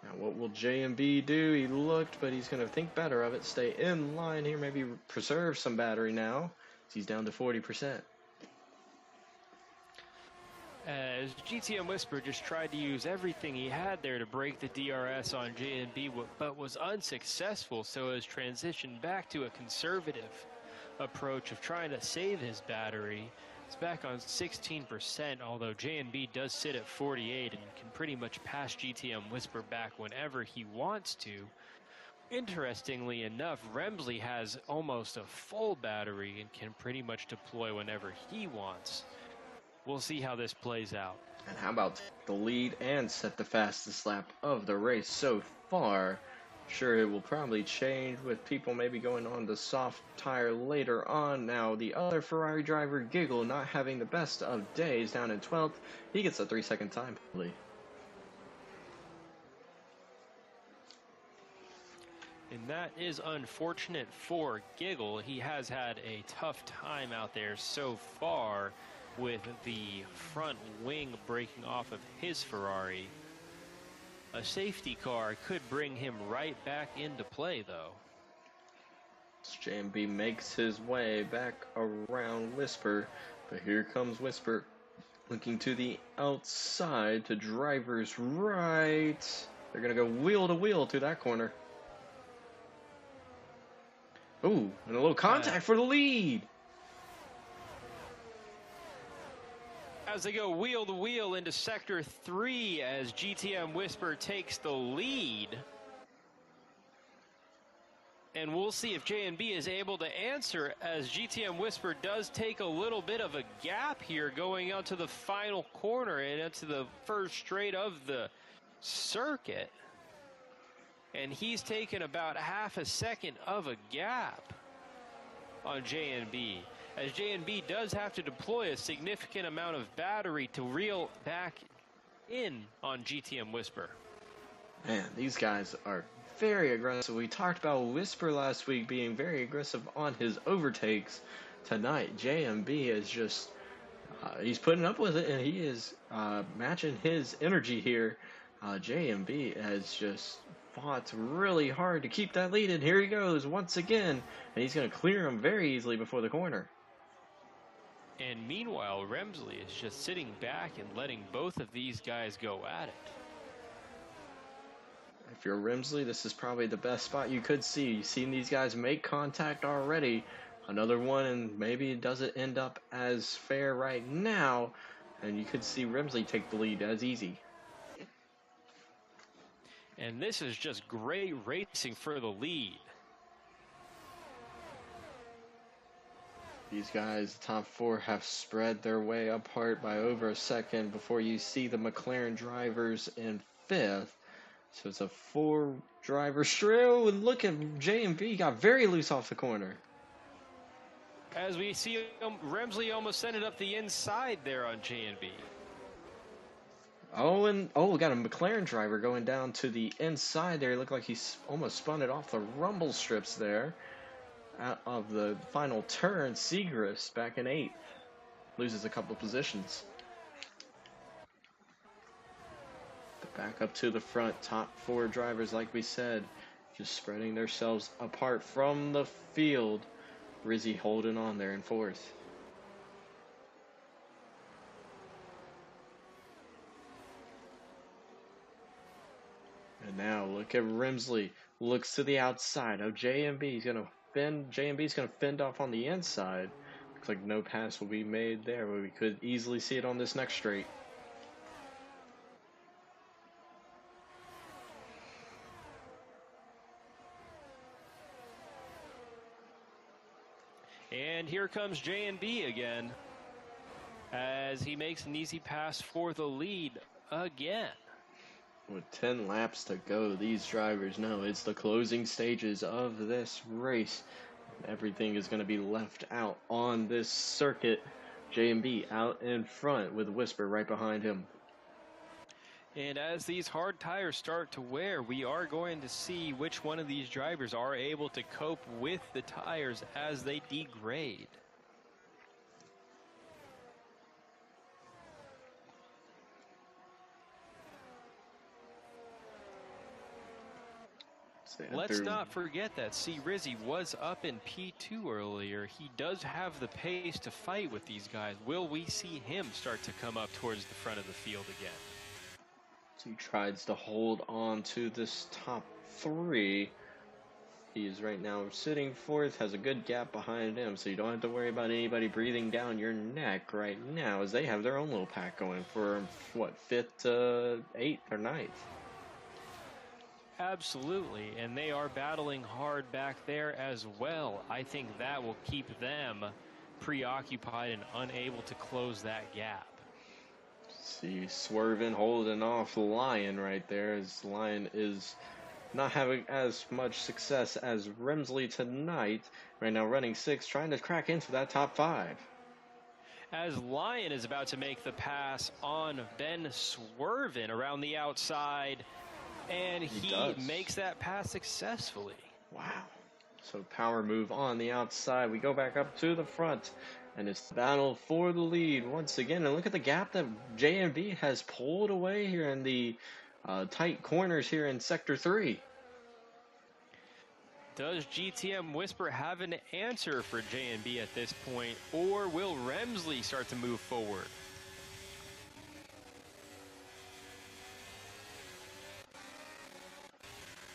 Now, what will JMB do? He looked, but he's going to think better of it. Stay in line here. Maybe preserve some battery now. He's down to 40%. As GTM Whisper just tried to use everything he had there to break the DRS on JNB, but was unsuccessful, so has transitioned back to a conservative approach of trying to save his battery. It's back on 16%, although J&B does sit at 48 and can pretty much pass GTM Whisper back whenever he wants to. Interestingly enough, Remsley has almost a full battery and can pretty much deploy whenever he wants. We'll see how this plays out. And how about the lead and set the fastest lap of the race so far? Sure, it will probably change with people maybe going on the soft tire later on. Now, the other Ferrari driver, Giggle, not having the best of days, down in 12th. He gets a 3-second time penalty. And that is unfortunate for Giggle. He has had a tough time out there so far with the front wing breaking off of his Ferrari. A safety car could bring him right back into play, though. JMB makes his way back around Whisper, but here comes Whisper looking to the outside to driver's right. They're going to go wheel to wheel to that corner. Ooh, and a little contact for the lead. As they go wheel to wheel into Sector 3 as GTM Whisper takes the lead. And we'll see if J&B is able to answer, as GTM Whisper does take a little bit of a gap here going out to the final corner and into the first straight of the circuit. And he's taken about half a second of a gap on J&B, as J&B does have to deploy a significant amount of battery to reel back in on GTM Whisper. Man, these guys are very aggressive. We talked about Whisper last week being very aggressive on his overtakes. Tonight, JMB is just, he's putting up with it, and he is matching his energy here. JMB has just fought really hard to keep that lead, and here he goes once again, and he's going to clear him very easily before the corner. And meanwhile, Remsley is just sitting back and letting both of these guys go at it. If you're Remsley, this is probably the best spot you could see. You've seen these guys make contact already. Another one, and maybe it doesn't end up as fair right now, and you could see Remsley take the lead as easy. And this is just great racing for the lead. These guys, the top four, have spread their way apart by over a second before you see the McLaren drivers in fifth. So it's a four-driver trio, and look at J&B, got very loose off the corner. As we see, Remsley almost sent it up the inside there on J&B. We got a McLaren driver going down to the inside there. It looked like he almost spun it off the rumble strips there. Out of the final turn, Segrist back in 8th. Loses a couple of positions. Back up to the front, top four drivers, like we said, just spreading themselves apart from the field. Rizzy holding on there in 4th. And now look at Remsley. Looks to the outside. Oh, J&B's gonna fend off on the inside. Looks like no pass will be made there, but we could easily see it on this next straight. And here comes J&B again, as he makes an easy pass for the lead again. With 10 laps to go, these drivers know it's the closing stages of this race. Everything is going to be left out on this circuit. J&B out in front with Whisper right behind him. And as these hard tires start to wear, we are going to see which one of these drivers are able to cope with the tires as they degrade. Let's not forget that Rizzy was up in P2 earlier. He does have the pace to fight with these guys. Will we see him start to come up towards the front of the field again? So he tries to hold on to this top three. He is right now sitting fourth, has a good gap behind him, so you don't have to worry about anybody breathing down your neck right now, as they have their own little pack going for, what, 5th to 8th or 9th. Absolutely, and they are battling hard back there as well. I think that will keep them preoccupied and unable to close that gap. See, swerving, holding off Lion right there, as Lion is not having as much success as Remsley tonight. Right now running 6th, trying to crack into that top 5. As Lion is about to make the pass on Ben Swervin around the outside, and he makes that pass successfully. Wow. So power move on the outside. We go back up to the front, and it's the battle for the lead once again. And look at the gap that JMB has pulled away here in the tight corners here in Sector 3. Does GTM Whisper have an answer for JMB at this point, or will Remsley start to move forward?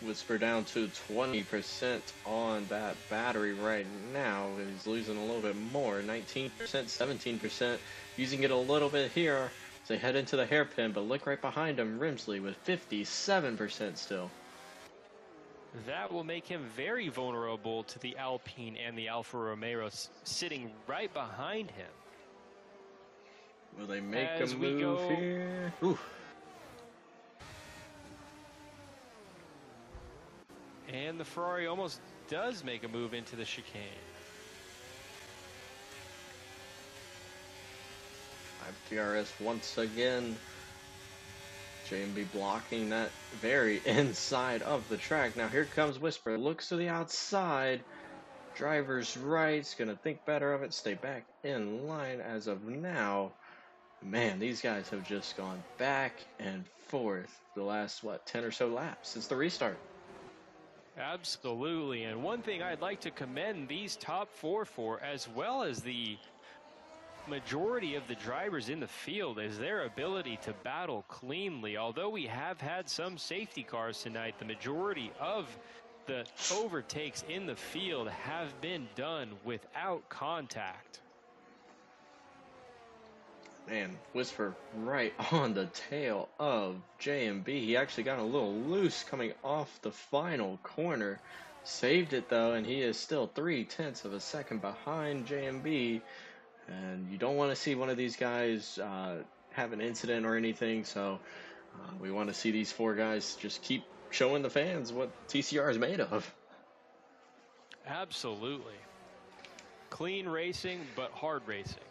Whisper down to 20% on that battery right now. He's losing a little bit more, 19%, 17%, using it a little bit here as they head into the hairpin, but look right behind him, Rimsley with 57% still. That will make him very vulnerable to the Alpine and the Alfa Romeo sitting right behind him. Will they make a move here? Ooh. And the Ferrari almost does make a move into the chicane. DRS once again. JMB blocking that very inside of the track. Now here comes Whisper. Looks to the outside. Driver's right. He's going to think better of it. Stay back in line as of now. Man, these guys have just gone back and forth the last, 10 or so laps since the restart. Absolutely, and one thing I'd like to commend these top four for, as well as the majority of the drivers in the field, is their ability to battle cleanly. Although we have had some safety cars tonight, the majority of the overtakes in the field have been done without contact. Man, Whisper right on the tail of JMB. He actually got a little loose coming off the final corner. Saved it though, and he is still 0.3 of a second behind JMB. And you don't want to see one of these guys have an incident or anything, so we want to see these four guys just keep showing the fans what TCR is made of. Absolutely. Clean racing, but hard racing.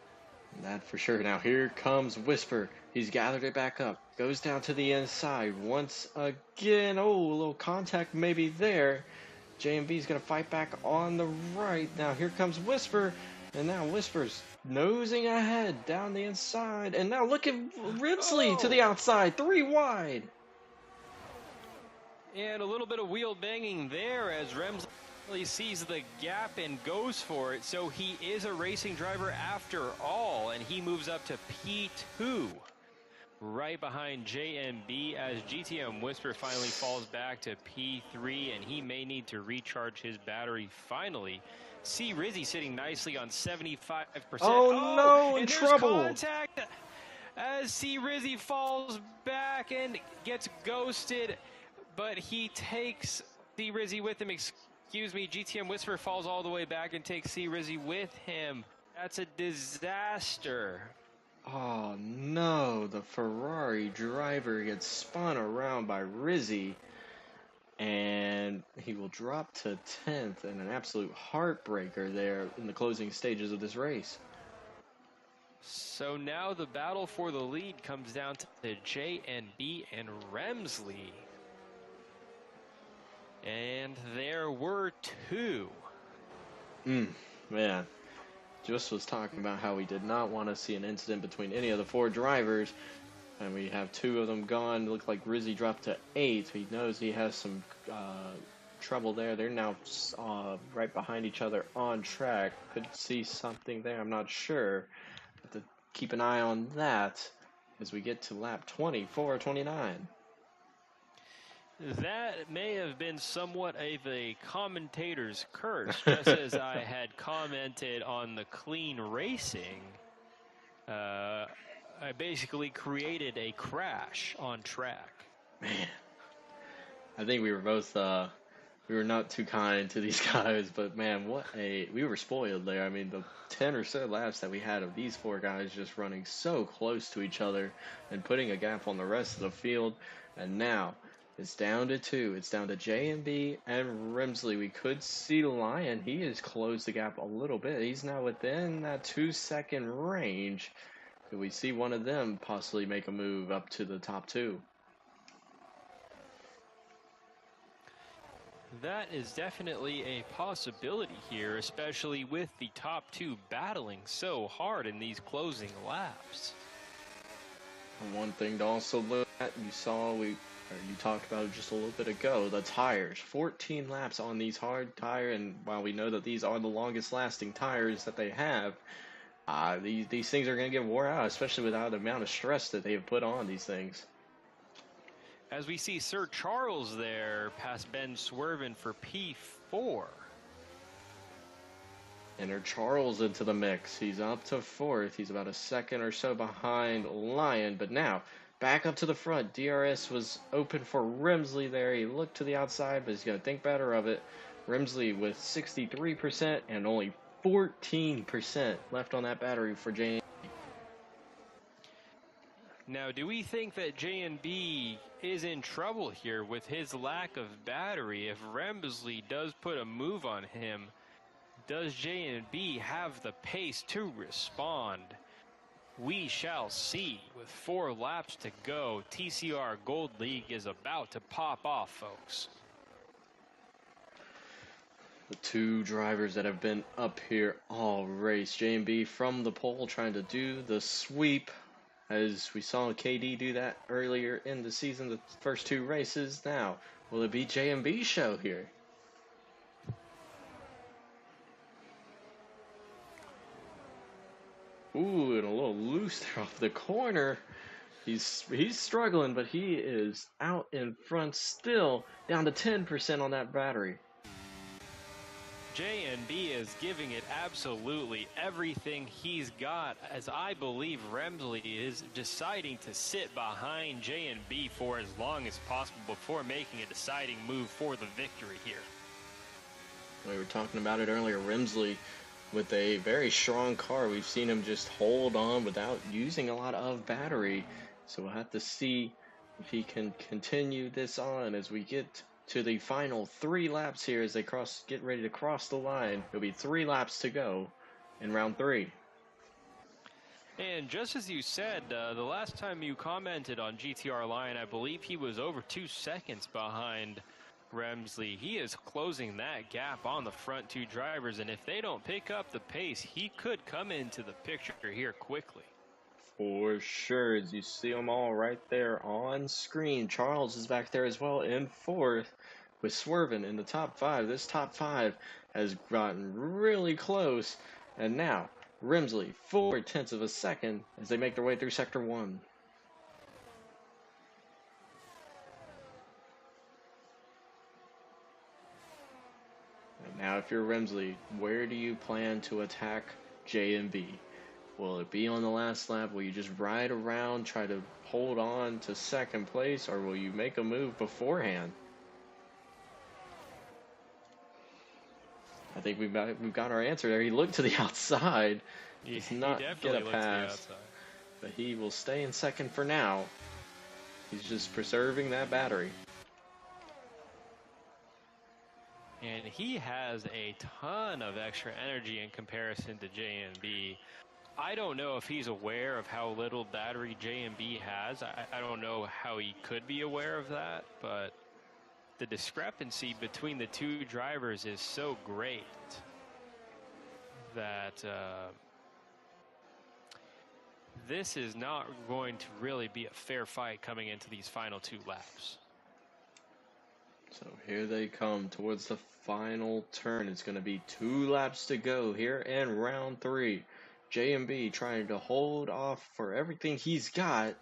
That for sure. Now here comes Whisper. He's gathered it back up. Goes down to the inside once again. Oh, a little contact maybe there. JMB's going to fight back on the right. Now here comes Whisper. And now Whisper's nosing ahead down the inside. And now look at Rimsley to the outside. 3 wide. And a little bit of wheel banging there as Remsley sees the gap and goes for it. So he is a racing driver after all, and he moves up to P2 right behind JMB as GTM Whisper finally falls back to P3, and he may need to recharge his battery finally. See Rizzy sitting nicely on 75%. Oh no, in trouble. Contact as C Rizzy falls back and gets ghosted, but he takes C Rizzy with him. Excuse me, GTM Whisper falls all the way back and takes C Rizzy with him. That's a disaster. Oh no, the Ferrari driver gets spun around by Rizzy, and he will drop to 10th, and an absolute heartbreaker there in the closing stages of this race. So now the battle for the lead comes down to JMB and Remsley. And there were 2. Man, just was talking about how we did not want to see an incident between any of the 4 drivers, and we have 2 of them gone. It looked like Rizzy dropped to 8th. He knows he has some trouble there. They're now right behind each other on track. Could see something there, I'm not sure. Have to keep an eye on that as we get to lap 24, 29. That may have been somewhat of a commentator's curse, just as I had commented on the clean racing. I basically created a crash on track. Man, I think we were both we were not too kind to these guys, but man, we were spoiled there. I mean, the 10 or so laps that we had of these four guys just running so close to each other and putting a gap on the rest of the field, and now it's down to two. It's down to J&B and Rimsley. We could see Lyon. He has closed the gap a little bit. He's now within that 2-second range. Could we see one of them possibly make a move up to the top two? That is definitely a possibility here, especially with the top two battling so hard in these closing laps. One thing to also look at, you talked about it just a little bit ago, the tires. 14 laps on these hard tires, and while we know that these are the longest lasting tires that they have, these things are going to get wore out, especially without the amount of stress that they have put on these things. As we see Sir Charles there past Ben Swerven for P4. Enter Charles into the mix. He's up to fourth. He's about a second or so behind Lyon, but now back up to the front. DRS was open for Rimsley there. He looked to the outside, but he's going to think better of it. Rimsley with 63% and only 14% left on that battery for J&B. Now, do we think that J&B is in trouble here with his lack of battery? If Rimsley does put a move on him, does J&B have the pace to respond? We shall see. With 4 laps to go, TCR Gold League is about to pop off, folks. The two drivers that have been up here all race. J&B from the pole trying to do the sweep, as we saw KD do that earlier in the season, the first 2 races. Now, will it be J&B's show here? Ooh, and a little loose there off the corner. He's struggling, but he is out in front still, down to 10% on that battery. J&B is giving it absolutely everything he's got, as I believe Rimsley is deciding to sit behind J&B for as long as possible before making a deciding move for the victory here. We were talking about it earlier. Rimsley, with a very strong car, we've seen him just hold on without using a lot of battery. So we'll have to see if he can continue this on as we get to the final 3 laps here as they get ready to cross the line. It'll be 3 laps to go in round 3. And just as you said, the last time you commented on GTR Lion, I believe he was over 2 seconds behind Rimsley. He is closing that gap on the front 2 drivers, and if they don't pick up the pace, he could come into the picture here quickly. For sure, as you see them all right there on screen. Charles is back there as well in 4th, with Swerven in the top 5. This top 5 has gotten really close, and now Rimsley 0.4 of a second as they make their way through Sector 1. And now if you're Rimsley, where do you plan to attack J&B? Will it be on the last lap? Will you just ride around, try to hold on to second place, or will you make a move beforehand? I think we've got our answer there. He looked to the outside. He does not get a pass, but he will stay in second for now. He's just preserving that battery. And he has a ton of extra energy in comparison to J&B. I don't know if he's aware of how little battery J&B has. I don't know how he could be aware of that, but the discrepancy between the 2 drivers is so great that this is not going to really be a fair fight coming into these final 2 laps. So here they come towards the final turn. It's going to be 2 laps to go here in round 3. J&B trying to hold off for everything he's got,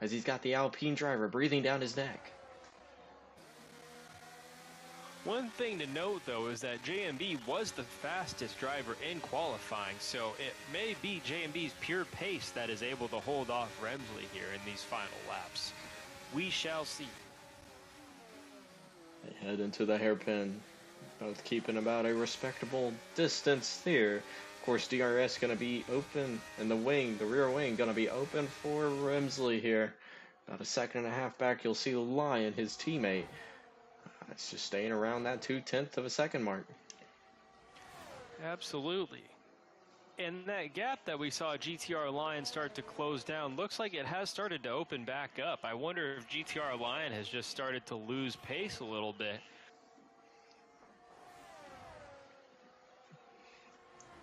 as he's got the Alpine driver breathing down his neck. One thing to note, though, is that JMB was the fastest driver in qualifying, so it may be JMB's pure pace that is able to hold off Remsley here in these final laps. We shall see. They head into the hairpin, both keeping about a respectable distance here. Of course, DRS going to be open, and the rear wing, going to be open for Remsley here. About a second and a half back, you'll see Lion, his teammate. It's just staying around that 0.2 of a second mark. Absolutely. And that gap that we saw GTR Lion start to close down looks like it has started to open back up. I wonder if GTR Lion has just started to lose pace a little bit.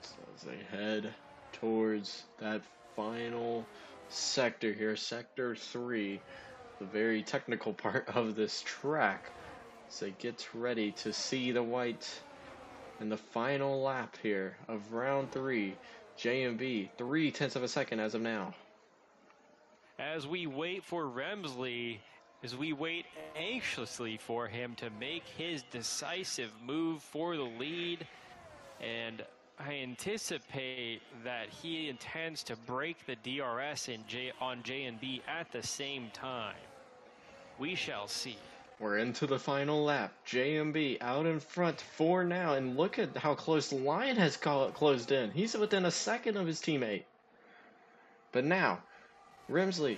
So as they head towards that final sector here, Sector 3, the very technical part of this track. So it gets ready to see the white in the final lap here of round 3. JMB, 0.3 of a second as of now. As we wait for Remsley, as we wait anxiously for him to make his decisive move for the lead, and I anticipate that he intends to break the DRS on JMB at the same time. We shall see. We're into the final lap. JMB out in front for now, and look at how close Lion has closed in. He's within a second of his teammate. But now, Remsley,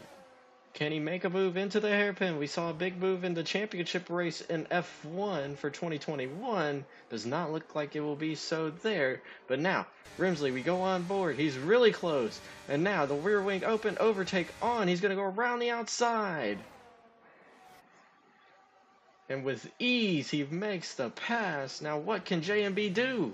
can he make a move into the hairpin? We saw a big move in the championship race in F1 for 2021. Does not look like it will be so there. But now, Remsley, we go on board. He's really close. And now the rear wing open, overtake on. He's going to go around the outside. And with ease, he makes the pass. Now, what can JMB do?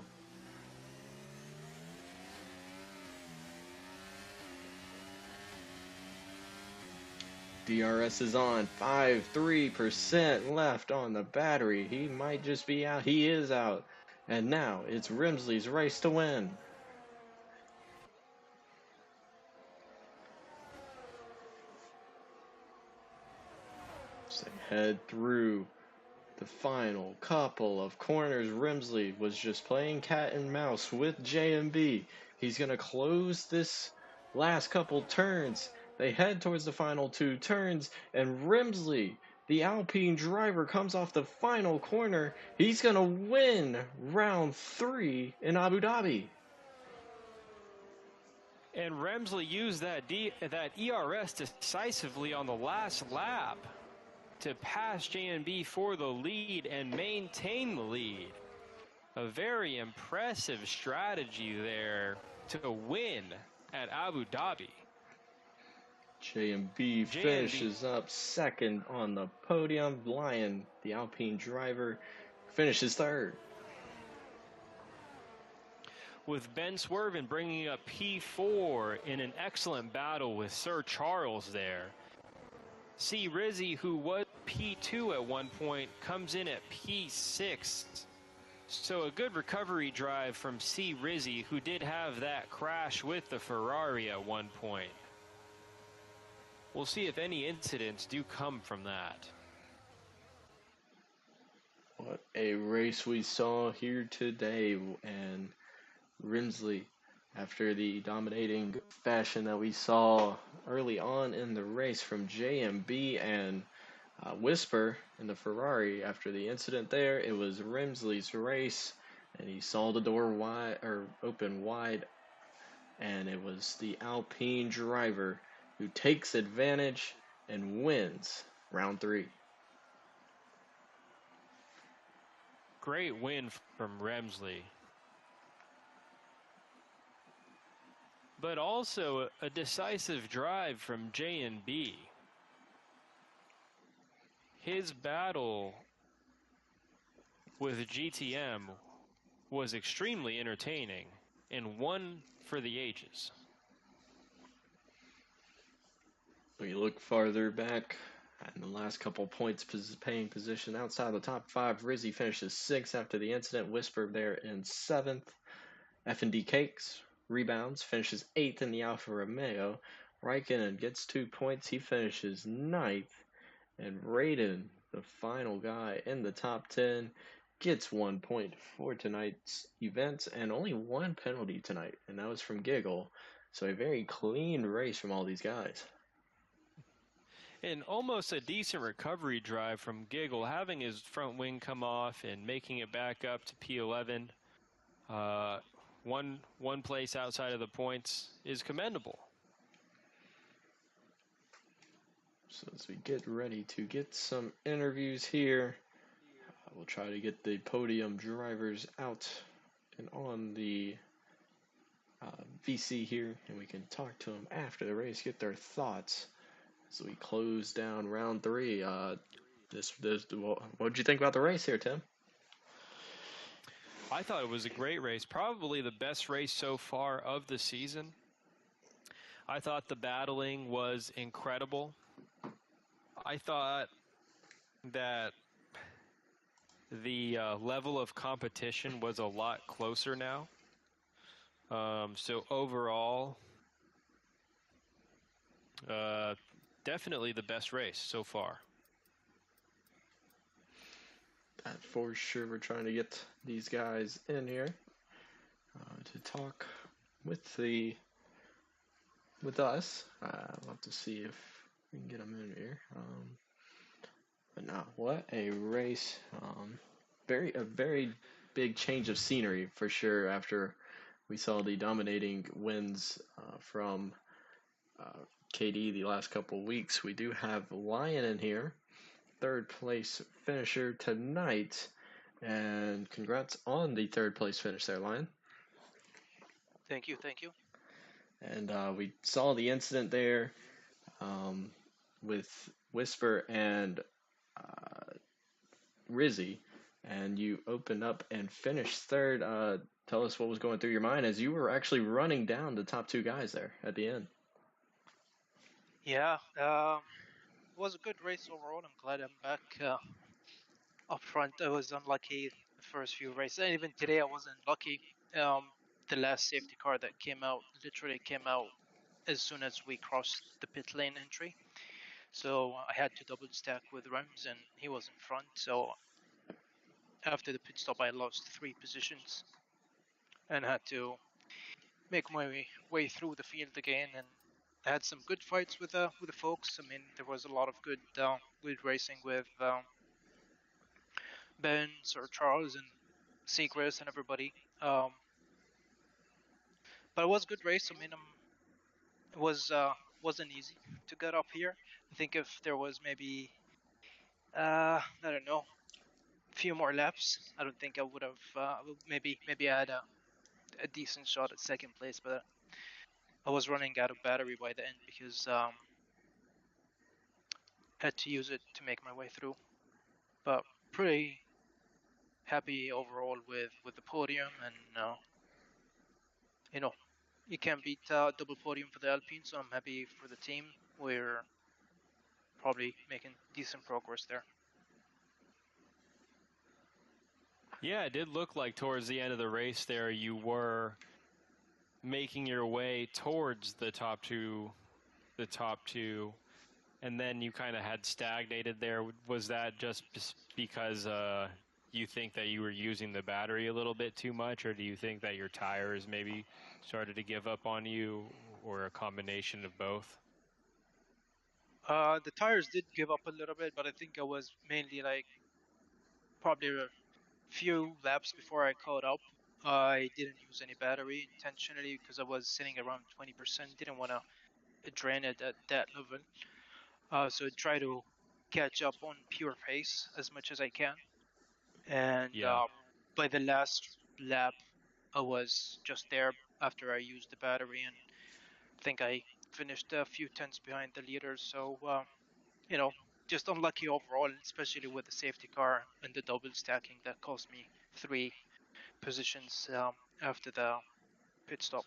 DRS is on. 3% left on the battery. He might just be out. He is out. And now, it's Remsley's race to win. So they head through the final couple of corners. Remsley was just playing cat and mouse with JMB. He's going to close this last couple turns. They head towards the final 2 turns, and Remsley, the Alpine driver, comes off the final corner. He's going to win round 3 in Abu Dhabi. And Remsley used that ERS decisively on the last lap to pass JMB for the lead and maintain the lead. A very impressive strategy there to win at Abu Dhabi. JMB finishes up second on the podium. Lion, the Alpine driver, finishes third. With Ben Swerven bringing up P4 in an excellent battle with Sir Charles there. C. Rizzi, who was P2 at one point, comes in at P6. So a good recovery drive from C. Rizzi, who did have that crash with the Ferrari at one point. We'll see if any incidents do come from that. What a race we saw here today, and Remsley, after the dominating fashion that we saw early on in the race from JMB and Whisper in the Ferrari, after the incident there, it was Remsley's race, and he saw the door open wide, and it was the Alpine driver who takes advantage and wins round 3. Great win from Remsley. But also a decisive drive from JMB. His battle with GTM was extremely entertaining and one for the ages. We look farther back, and the last couple points paying position outside the top 5. Rizzi finishes 6th after the incident. Whisper there in 7th. F&D Cakes rebounds, finishes 8th in the Alfa Romeo. Raikkonen gets 2 points. He finishes 9th. And Raiden, the final guy in the top 10, gets 1 point for tonight's events and only one penalty tonight, and that was from Giggle. So a very clean race from all these guys. And almost a decent recovery drive from Giggle, having his front wing come off and making it back up to P11. One place outside of the points is commendable. So as we get ready to get some interviews here, we'll try to get the podium drivers out and on the VC here, and we can talk to them after the race, get their thoughts. So we close down round 3. What did you think about the race here, Tim? I thought it was a great race, probably the best race so far of the season. I thought the battling was incredible. I thought that the level of competition was a lot closer now. So overall, definitely the best race so far. That for sure. We're trying to get these guys in here to talk with us. I'll have to see if we can get them in here. But no, what a race! A very big change of scenery for sure after we saw the dominating wins from KD the last couple of weeks. We do have Lion in here, third place finisher tonight, and congrats on the third place finish there, Lion. Thank you. And we saw the incident there with Whisper and Rizzy, and you opened up and finished third. Tell us what was going through your mind as you were actually running down the top 2 guys there at the end. Yeah, it was a good race overall. I'm glad I'm back up front. I was unlucky the first few races, and even today I wasn't lucky. The last safety car that literally came out as soon as we crossed the pit lane entry. So I had to double stack with Rams, and he was in front. So after the pit stop, I lost 3 positions and had to make my way through the field again. And I had some good fights with the folks. I mean, there was a lot of good racing with Ben, Sir Charles, and Seacrest and everybody. But it was a good race. I mean, it wasn't easy to get up here. I think if there was maybe I don't know, a few more laps, I don't think I would have. Maybe I had a decent shot at second place, but I was running out of battery by the end because had to use it to make my way through. But pretty happy overall with the podium, and you know, you can't beat double podium for the Alpine, so I'm happy for the team. We're probably making decent progress there. Yeah, it did look like towards the end of the race there you were making your way towards the top two, and then you kind of had stagnated there. Was that just because you think that you were using the battery a little bit too much, or do you think that your tires maybe started to give up on you, or a combination of both? The tires did give up a little bit, but I think I was mainly like probably a few laps before I caught up. I didn't use any battery intentionally because I was sitting around 20%. Didn't want to drain it at that level. So I try to catch up on pure pace as much as I can. And by the last lap, I was just there after I used the battery, and I think I finished a few tenths behind the leaders. So, just unlucky overall, especially with the safety car and the double stacking that cost me 3 positions after the pit stop.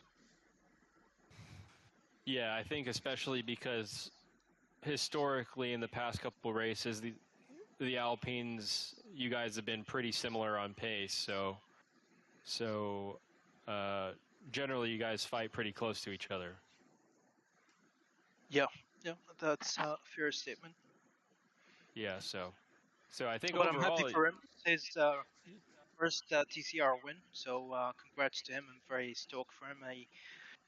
Yeah, I think especially because historically in the past couple races, the Alpines, you guys have been pretty similar on pace, so generally you guys fight pretty close to each other. Yeah, that's a fair statement. Yeah, so I think But overall, I'm happy for him. first TCR win, so congrats to him. I'm very stoked for him. I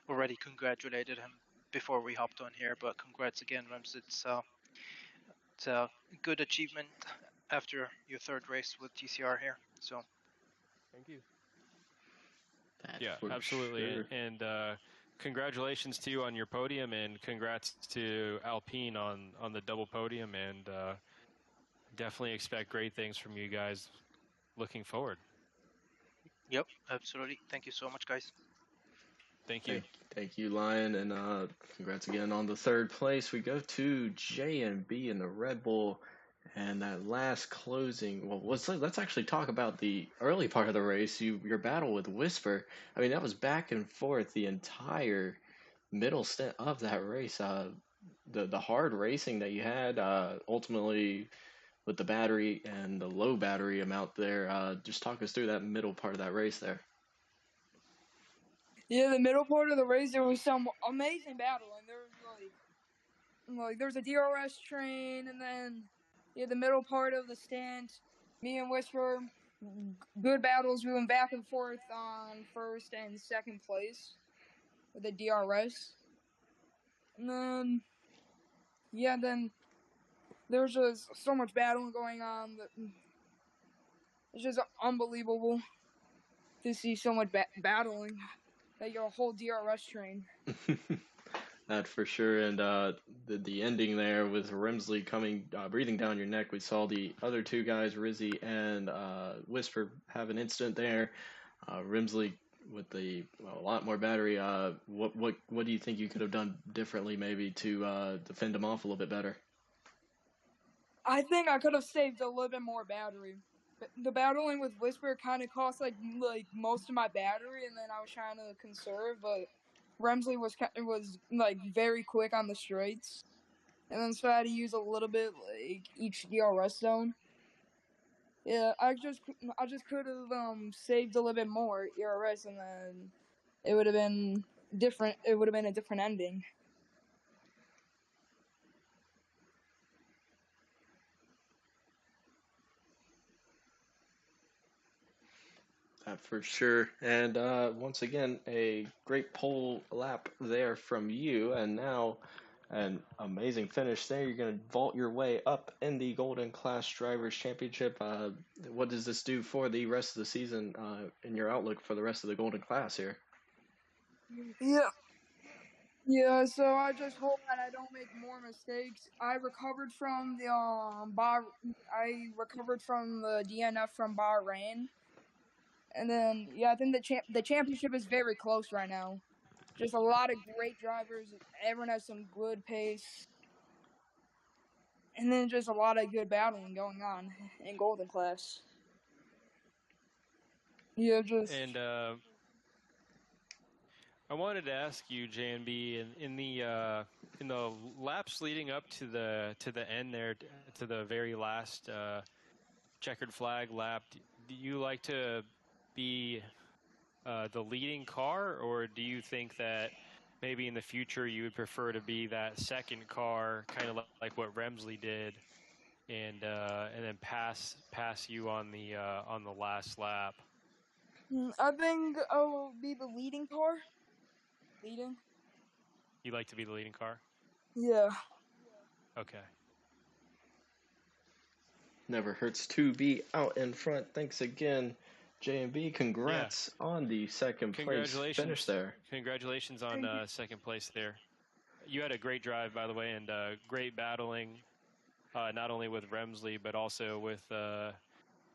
already congratulated him before we hopped on here, but congrats again, Rems. It's a good achievement after your third race with TCR here. So Thank you. That Yeah, for absolutely. sure. And congratulations to you on your podium, and congrats to Alpine on the double podium. And definitely expect great things from you guys looking forward. yep, absolutely. Thank you so much, guys. Thank you. Thank you, Lion, and congrats again on the third place. We go to J and B in the Red Bull, and that last closing. Well, let's actually talk about the early part of the race. Your battle with Whisper. I mean, that was back and forth the entire middle stint of that race. The hard racing that you had, ultimately with the battery and the low battery amount there. Just talk us through that middle part of that race there. Yeah, the middle part of the race, there was some amazing battling. There was there was a DRS train, and then the middle part of the stint, me and Whisper, good battles. We went back and forth on first and second place with the DRS, and then then there was just so much battling going on that it's just unbelievable to see so much battling. Like a whole DRS train. That for sure, and the ending there with Remsley coming breathing down your neck. We saw the other two guys, Rizzy and Whisper, have an incident there. Remsley with a lot more battery. What do you think you could have done differently, maybe to defend him off a little bit better? I think I could have saved a little bit more battery. The battling with Whisper kind of cost like most of my battery, and then I was trying to conserve, but Remsley was like very quick on the straights, and then so I had to use a little bit like each DRS zone. Yeah, I just could have saved a little bit more ERS, and then it would have been different. It would have been a different ending. That for sure. And once again, a great pole lap there from you. And now an amazing finish there. You're going to vault your way up in the Golden Class Drivers' Championship. What does this do for the rest of the season in your outlook for the rest of the Golden Class here? Yeah, so I just hope that I don't make more mistakes. I recovered from the DNF from Bahrain, and then I think the championship is very close right now. Just a lot of great drivers. Everyone has some good pace, and then just a lot of good battling going on in Golden Class. Yeah, just And I wanted to ask you, JNB, in the laps leading up to the end there, to the very last checkered flag lap, do you like to be the leading car, or do you think that maybe in the future you would prefer to be that second car, kind of like what Remsley did, and then pass you on the last lap? I think I'll be the leading car. Leading? You like to be the leading car? Yeah. Okay. Never hurts to be out in front. Thanks again, J&B. Congrats on the second place finish there. Congratulations on second place there. You had a great drive, by the way, and great battling, not only with Remsley, but also with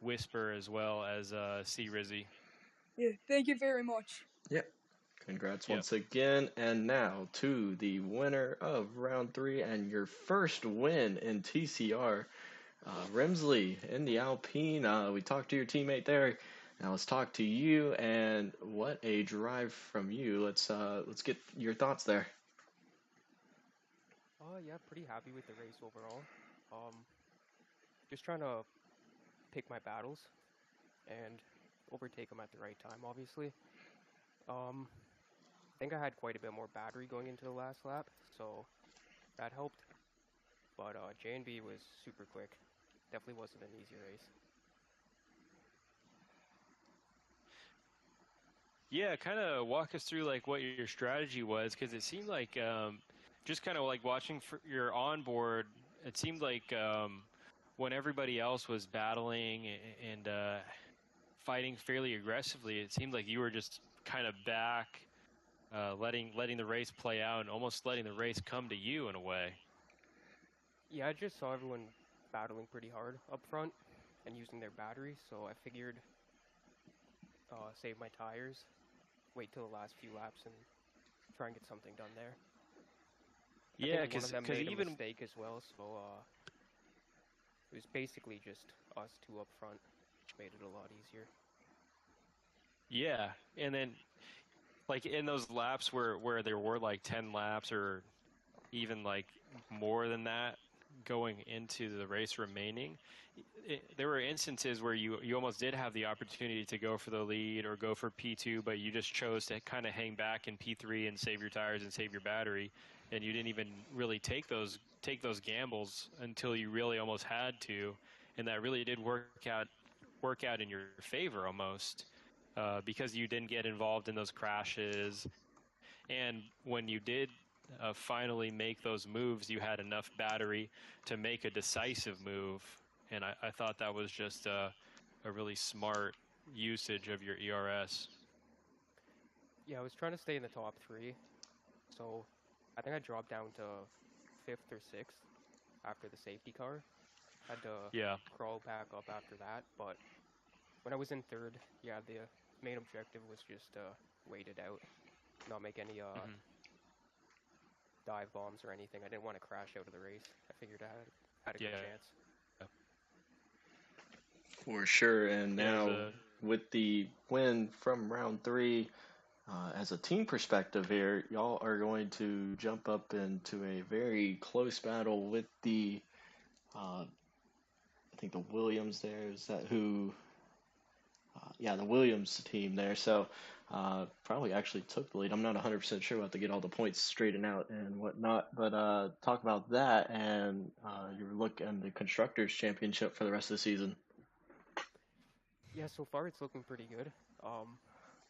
Whisper as well as C. Rizzy. Yeah, thank you very much. Yep. Congrats once again. And now to the winner of round 3 and your first win in TCR, Remsley in the Alpine. We talked to your teammate there. Now let's talk to you, and what a drive from you. Let's get your thoughts there. Yeah, pretty happy with the race overall. Just trying to pick my battles and overtake them at the right time, obviously. I think I had quite a bit more battery going into the last lap, so that helped. But J&B was super quick. Definitely wasn't an easy race. Yeah, kind of walk us through like what your strategy was, because it seemed like just kind of like watching your onboard. It seemed like when everybody else was battling and fighting fairly aggressively, it seemed like you were just kind of back, letting the race play out and almost letting the race come to you in a way. Yeah, I just saw everyone battling pretty hard up front and using their batteries, so I figured save my tires, wait till the last few laps, and try and get something done there. I Yeah, think one of them made a even mistake as well, so it was basically just us two up front, which made it a lot easier. yeah, and then like in those laps where there were like 10 laps or even like more than that going into the race remaining, there were instances where you almost did have the opportunity to go for the lead or go for P2, but you just chose to kind of hang back in P3 and save your tires and save your battery, and you didn't even really take those gambles until you really almost had to, and that really did work out in your favor almost, because you didn't get involved in those crashes. And when you did finally make those moves, you had enough battery to make a decisive move. And I thought that was just a really smart usage of your ERS. Yeah, I was trying to stay in the top three, so I think I dropped down to 5th or 6th after the safety car. Had to Yeah. crawl back up after that, but when I was in 3rd, yeah, the main objective was just wait it out, not make any dive bombs or anything. I didn't want to crash out of the race. I figured I had a good chance. For sure. And Yeah, now with the win from round 3, as a team perspective here, y'all are going to jump up into a very close battle with the, I think the Williams there, is that who? Yeah, the Williams team there. So probably actually took the lead. I'm not 100% sure. We'll have to get all the points straightened out and whatnot. But talk about that and your look at the Constructors' Championship for the rest of the season. Yeah, so far it's looking pretty good.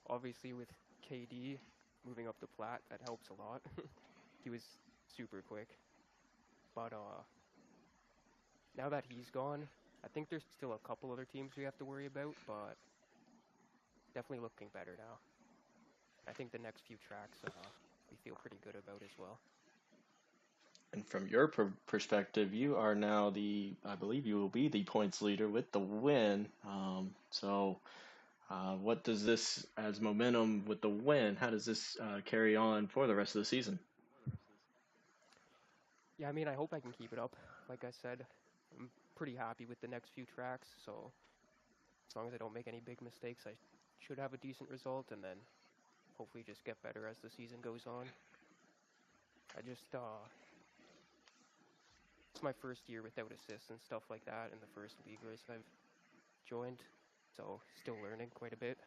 Obviously with KD moving up the plat, that helps a lot. He was super quick. But now that he's gone, I think there's still a couple other teams we have to worry about, but definitely looking better now. I think the next few tracks we feel pretty good about as well. And from your perspective, you are now I believe you will be the points leader with the win. So what does this, as momentum with the win, how does this carry on for the rest of the season? Yeah, I mean, I hope I can keep it up. Like I said, I'm pretty happy with the next few tracks, so as long as I don't make any big mistakes, I should have a decent result, and then hopefully just get better as the season goes on. I just, it's my first year without assists and stuff like that in the first league race I've joined, so still learning quite a bit.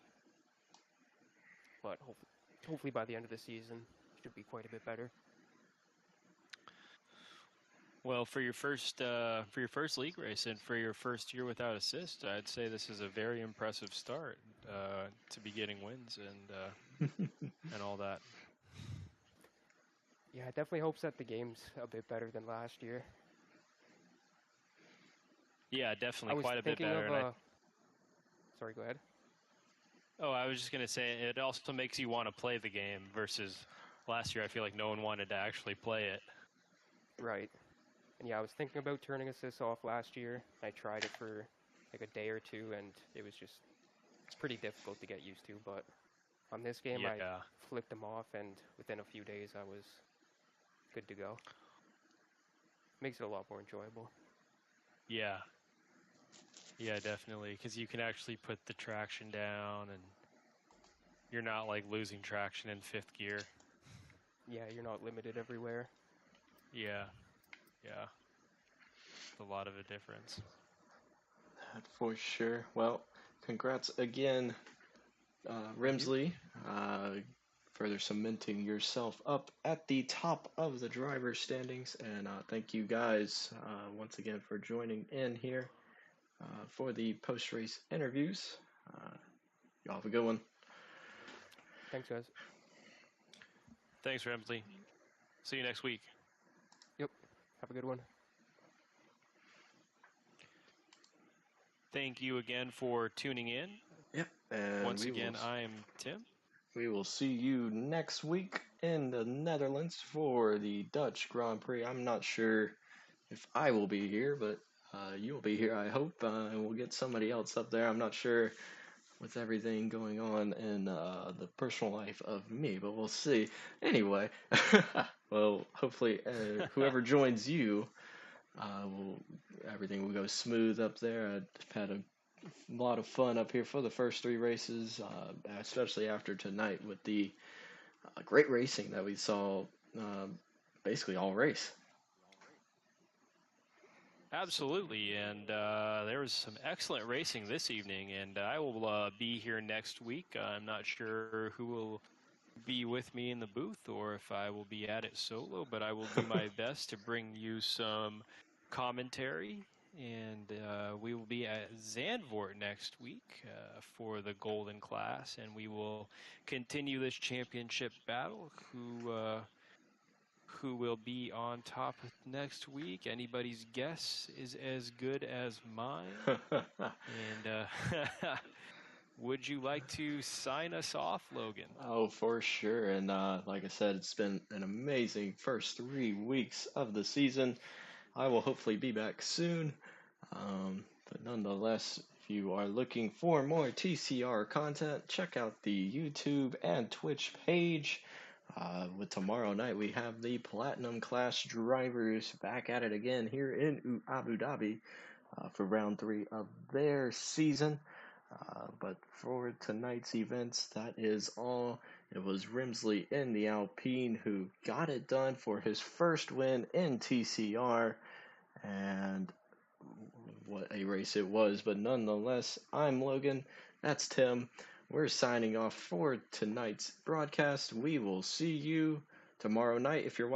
But hopefully by the end of the season, should be quite a bit better. Well, for your first league race and for your first year without assist, I'd say this is a very impressive start to be getting wins and all that. Yeah, I definitely hope that the game's a bit better than last year. Yeah, definitely quite a bit better. Sorry, go ahead. Oh, I was just going to say, it also makes you want to play the game versus last year. I feel like no one wanted to actually play it. Right. And yeah, I was thinking about turning assists off last year. I tried it for like a day or two, and it's pretty difficult to get used to. But on this game, I flicked them off, and within a few days, I was good to go. Makes it a lot more enjoyable. Yeah. Yeah, definitely, because you can actually put the traction down, and you're not like losing traction in 5th gear. Yeah, you're not limited everywhere. Yeah. It's a lot of a difference. That for sure. Well, congrats again, Rimsley, further cementing yourself up at the top of the driver's standings. And thank you guys once again for joining in here for the post-race interviews. Y'all have a good one. Thanks, guys. Thanks, Remsley. See you next week. Yep. Have a good one. Thank you again for tuning in. Yep. And Once again, I am Tim. We will see you next week in the Netherlands for the Dutch Grand Prix. I'm not sure if I will be here, but you'll be here, I hope, and we'll get somebody else up there. I'm not sure with everything going on in the personal life of me, but we'll see. Anyway, well, hopefully whoever joins you, everything will go smooth up there. I've had a lot of fun up here for the first 3 races, especially after tonight with the great racing that we saw basically all race. Absolutely, and there was some excellent racing this evening, and I will be here next week. I'm not sure who will be with me in the booth or if I will be at it solo, but I will do my best to bring you some commentary, and we will be at Zandvoort next week for the Golden Class, and we will continue this championship battle. Who will be on top next week? Anybody's guess is as good as mine. And would you like to sign us off, Logan? Oh, for sure. And like I said, it's been an amazing first 3 weeks of the season. I will hopefully be back soon. But nonetheless, if you are looking for more TCR content, check out the YouTube and Twitch page. With tomorrow night, we have the Platinum Class drivers back at it again here in Abu Dhabi for round 3 of their season. But for tonight's events, that is all. It was Rimsley in the Alpine who got it done for his first win in TCR. And what a race it was. But nonetheless, I'm Logan. That's Tim. We're signing off for tonight's broadcast. We will see you tomorrow night if you're watching.